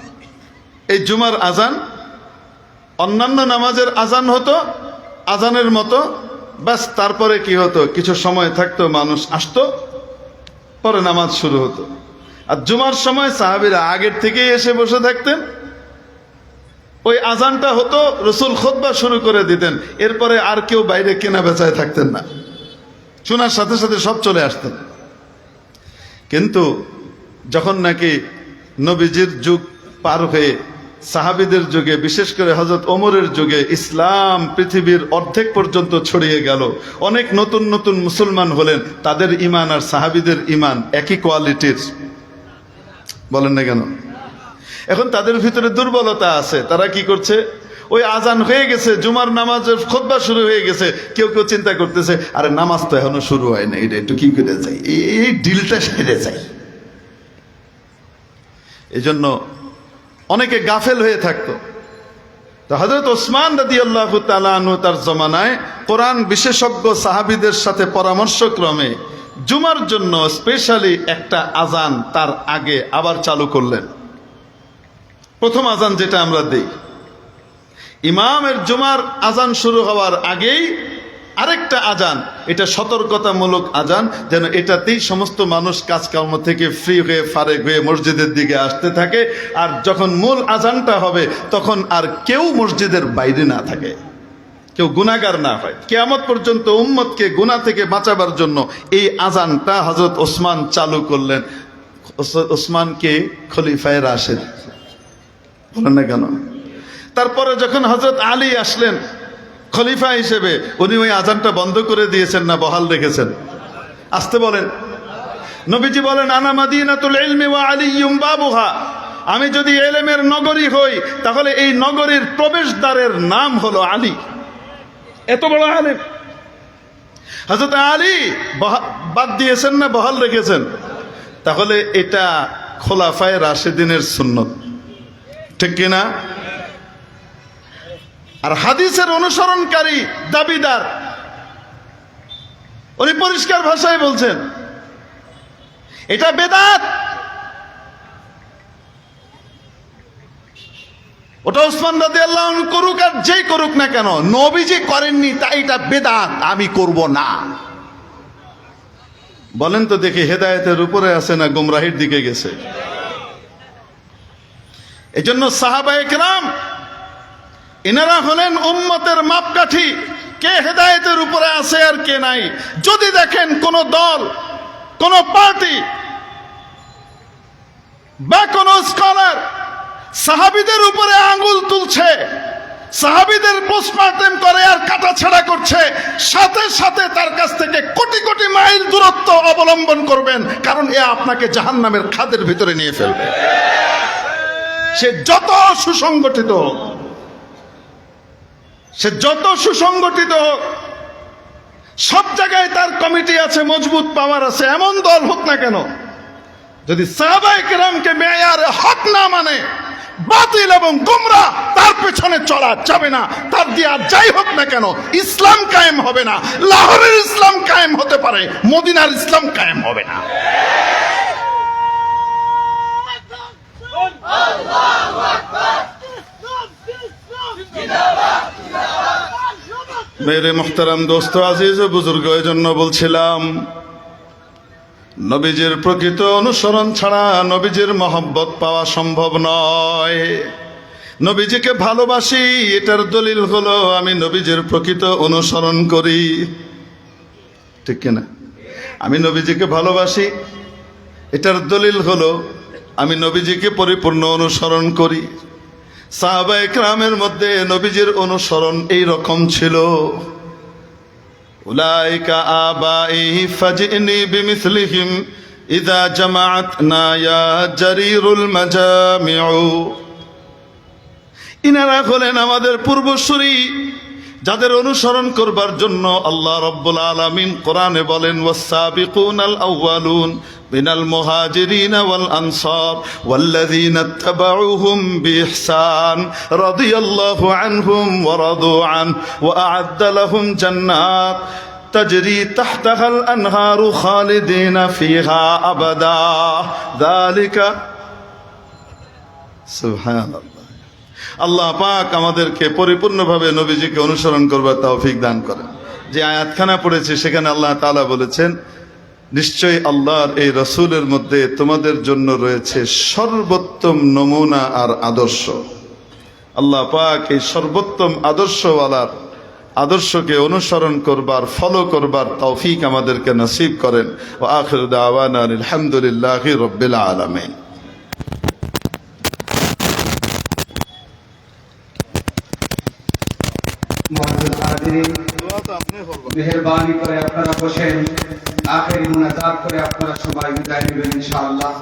এই জুমার আজান অন্যান্য নামাজের আজান হতো আজানের মতো, বাস তারপরে কি হতো, কিছু সময় থাকতো, মানুষ আসতো, পরে নামাজ শুরু হতো। আর জুমার সময় সাহাবীরা আগের থেকেই এসে বসে থাকতেন, ওই আজানটা হতো, রাসূল খুতবা শুরু করে দিতেন, এরপরে আর কেউ বাইরে কেনা বেচায় থাকতেন না, শোনার সাথে সাথে সব চলে আসতেন। কিন্তু যখন নাকি নবীজির যুগ পার হয়ে সাহাবীদের যুগে, বিশেষ করে হযরত ওমরের যুগে ইসলাম পৃথিবীর অর্ধেক পর্যন্ত ছড়িয়ে গেল, অনেক নতুন নতুন মুসলমান হলেন, তাদের ঈমান আর সাহাবীদের ঈমান একই কোয়ালিটির, বলেন না কেন? এখন তাদের ভিতরে দুর্বলতা আছে। তারা কি করছে, ওই আজান হয়ে গেছে, জুমার নামাজের খুতবা শুরু হয়ে গেছে, কেউ কেউ চিন্তা করতেছে, আরে নামাজ তো এখনো শুরু হয় না, এটা একটু কি করে যাই, এই ডিলটা সেরে যাই। এই জন্য অনেকে গাফেল হয়ে থাকতো। তো হযরত ওসমান রাদিয়াল্লাহু তাআলা আনহু তার জমানায় কোরআন বিশেষজ্ঞ সাহাবীদের সাথে পরামর্শক্রমে জুমার জন্য স্পেশালি একটা আজান তার আগে আবার চালু করলেন। প্রথম আজান যেটা আমরা দেই, ইমামের জুমার আজান শুরু হওয়ার আগেই আরেকটা আজান, এটা সতর্কতামূলক আজান, যেন এটাতেই সমস্ত মানুষ কাজকর্ম থেকে ফ্রি হয়ে ফারেক হয়ে মসজিদের দিকে আসতে থাকে। আর যখন মূল আজানটা হবে তখন আর কেউ মসজিদের বাইরে না থাকে, কেউ গুনাহগার না হয়। কিয়ামত পর্যন্ত উম্মতকে গুনাহ থেকে বাঁচাবার জন্য এই আজানটা হযরত ওসমান চালু করলেন। ওসমানকে খলিফায়ে রাশেদ বলেন না কেন? তারপরে যখন হযরত আলী আসলেন খলিফা হিসেবে, উনি ওই আজানটা বন্ধ করে দিয়েছেন না বহাল রেখেছেন? আসতে বলেন। নবীজি বলেন, আনা মাদিনাতুল ইলমি ওয়া আলিয়্যুম বাবুহা, আমি যদি ইলমের নগরী হই তাহলে এই নগরীর প্রবেশদ্বারের নাম হলো আলী। এত বড় আলেম হযরত আলী বাদ দিয়েছেন না বহাল রেখেছেন? তাহলে এটা খোলাফায়ে রাশেদিনের সুন্নত, ঠিক কিনা? আর হাদিসের অনুসরণকারী দাবিদার উনি পরিষ্কার ভাষায় বলছেন এটা বেদাত। ওটা ওসমান রাদিয়াল্লাহু আনহু করুক আর যেই করুক না কেন, নবীজি করেননি তাই এটা বেদাত, আমি করব না। বলেন তো দেখি, হেদায়েতের উপরে আছে না গুমরাহির দিকে গেছে? এজন্য সাহাবায়ে কেরাম ইনারা হলেন উম্মতের মাপকাঠি, কে হেদায়েতের উপরে আছে আর কে নাই। যদি দেখেন কোন দল, কোন পার্টি বা কোন স্কলার সাহাবীদের উপরে আঙ্গুল তুলছে, সাহাবীদের পোস্টমর্টেম করে আর কাটাছেঁড়া করছে, সাথে সাথে তার কাছ থেকে কোটি কোটি মাইল দূরত্ব অবলম্বন করবেন, কারণ এ আপনাকে জাহান্নামের খাদের ভিতরে নিয়ে ফেলবে। সে যত সুসংগঠিত হোক, সে যত সুসংগঠিত হোক, সব জায়গায় তার কমিটি আছে, মজবুত পাওয়ার আছে, এমন দল হোক না কেন, যদি সাহাবায়ে কেরামকে মেয়ারে হক না মানে, বাতিল এবং গুমরাহ তার পেছনে চলা যাবে না। তার দিয়ে আর যাই হোক না কেন ইসলাম কায়েম হবে না। লাহোরের ইসলাম কায়েম হতে পারে, মদিনার ইসলাম কায়েম হবে না। মেরে মুহতারাম দোস্ত আজিজ ও বুজুর্গ, এজন্য বলছিলাম নবীজির প্রকৃত অনুসরণ ছাড়া নবীজির মহব্বত পাওয়া সম্ভব নয়। নবীজিকে ভালোবাসি, এটার দলিল হলো আমি নবীজির প্রকৃত অনুসরণ করি, ঠিক কিনা? আমি নবীজিকে ভালোবাসি, এটার দলিল হলো আমি নবীজিকে পরিপূর্ণ অনুসরণ করি। সাহাবায়ে কেরামের মধ্যে নবীজির অনুসরণ এই রকম ছিল। উলাইকা আবাই ফাজিনি বিমিসলিহিম ইযা জামাআতনা ইয়া জারিরুল মাজামিউ। ইনারা হলেন আমাদের পূর্বসূরি, যাদের অনুসরণ করবার জন্য আল্লাহ রাব্বুল আলামিন কোরআনে বলেন, ওয়াস-সাবিকুনাল আউয়ালুন মিনাল মুহাজিরিন ওয়াল আনসার ওয়াল্লাযীনা ইত্তাবাউহুম বিইহসান রাদিয়াল্লাহু আনহুম ওয়া রাদু আন ওয়া আ'আদ্দা লাহুম জান্নাত তাজরি তাহতাহাল আনহারু খালিদিনা ফিহা আবাদা যালিকা। সুবহানাল্লাহ। আল্লাহ পাক আমাদেরকে পরিপূর্ণভাবে নবীজিকে অনুসরণ করবার তৌফিক দান করেন। যে আয়াতখানা পড়েছি সেখানে আল্লাহ তাআলা বলেছেন, নিশ্চয়ই আল্লাহর এই রাসূলের মধ্যে তোমাদের জন্য রয়েছে সর্বোত্তম নমুনা আর আদর্শ। আল্লাহ পাক এই সর্বোত্তম আদর্শওয়ালার আদর্শকে অনুসরণ করবার, ফলো করবার তৌফিক আমাদেরকে নসিব করেন। ওয়া আখিরু দাওয়ানা আলহামদুলিল্লাহি রাব্বিল আলামিন। মেহরবানি করে আপনারা বসেন, আখেরি মুনাজাত করে আপনারা সবাই বিদায় নেবেন ইনশাআল্লাহ।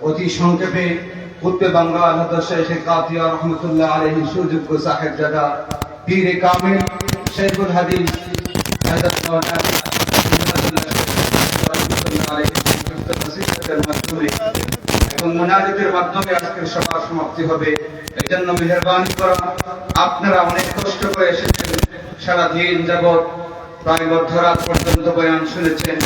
অতি সংক্ষেপে খুতবে বাংলা হযরত শেখ কাতিয়া রাহমাতুল্লাহ আলাইহি সুযোগ্য সাহেবজাদা পীরে কামিল শেখুল হাদিস হযরত মাওলানা রাহমাতুল্লাহ আলাইহি নসিহতের মাধ্যমে এবং মুনাজাতের মাধ্যমে আজকের সভা সমাপ্তি হবে। এজন্য মেহরবানি করে আপনারা অনেক কষ্ট করে এসেছেন, সারা দিন যাবত প্রায় মধ্যরাত পর্যন্ত বয়ান শুনেছেন।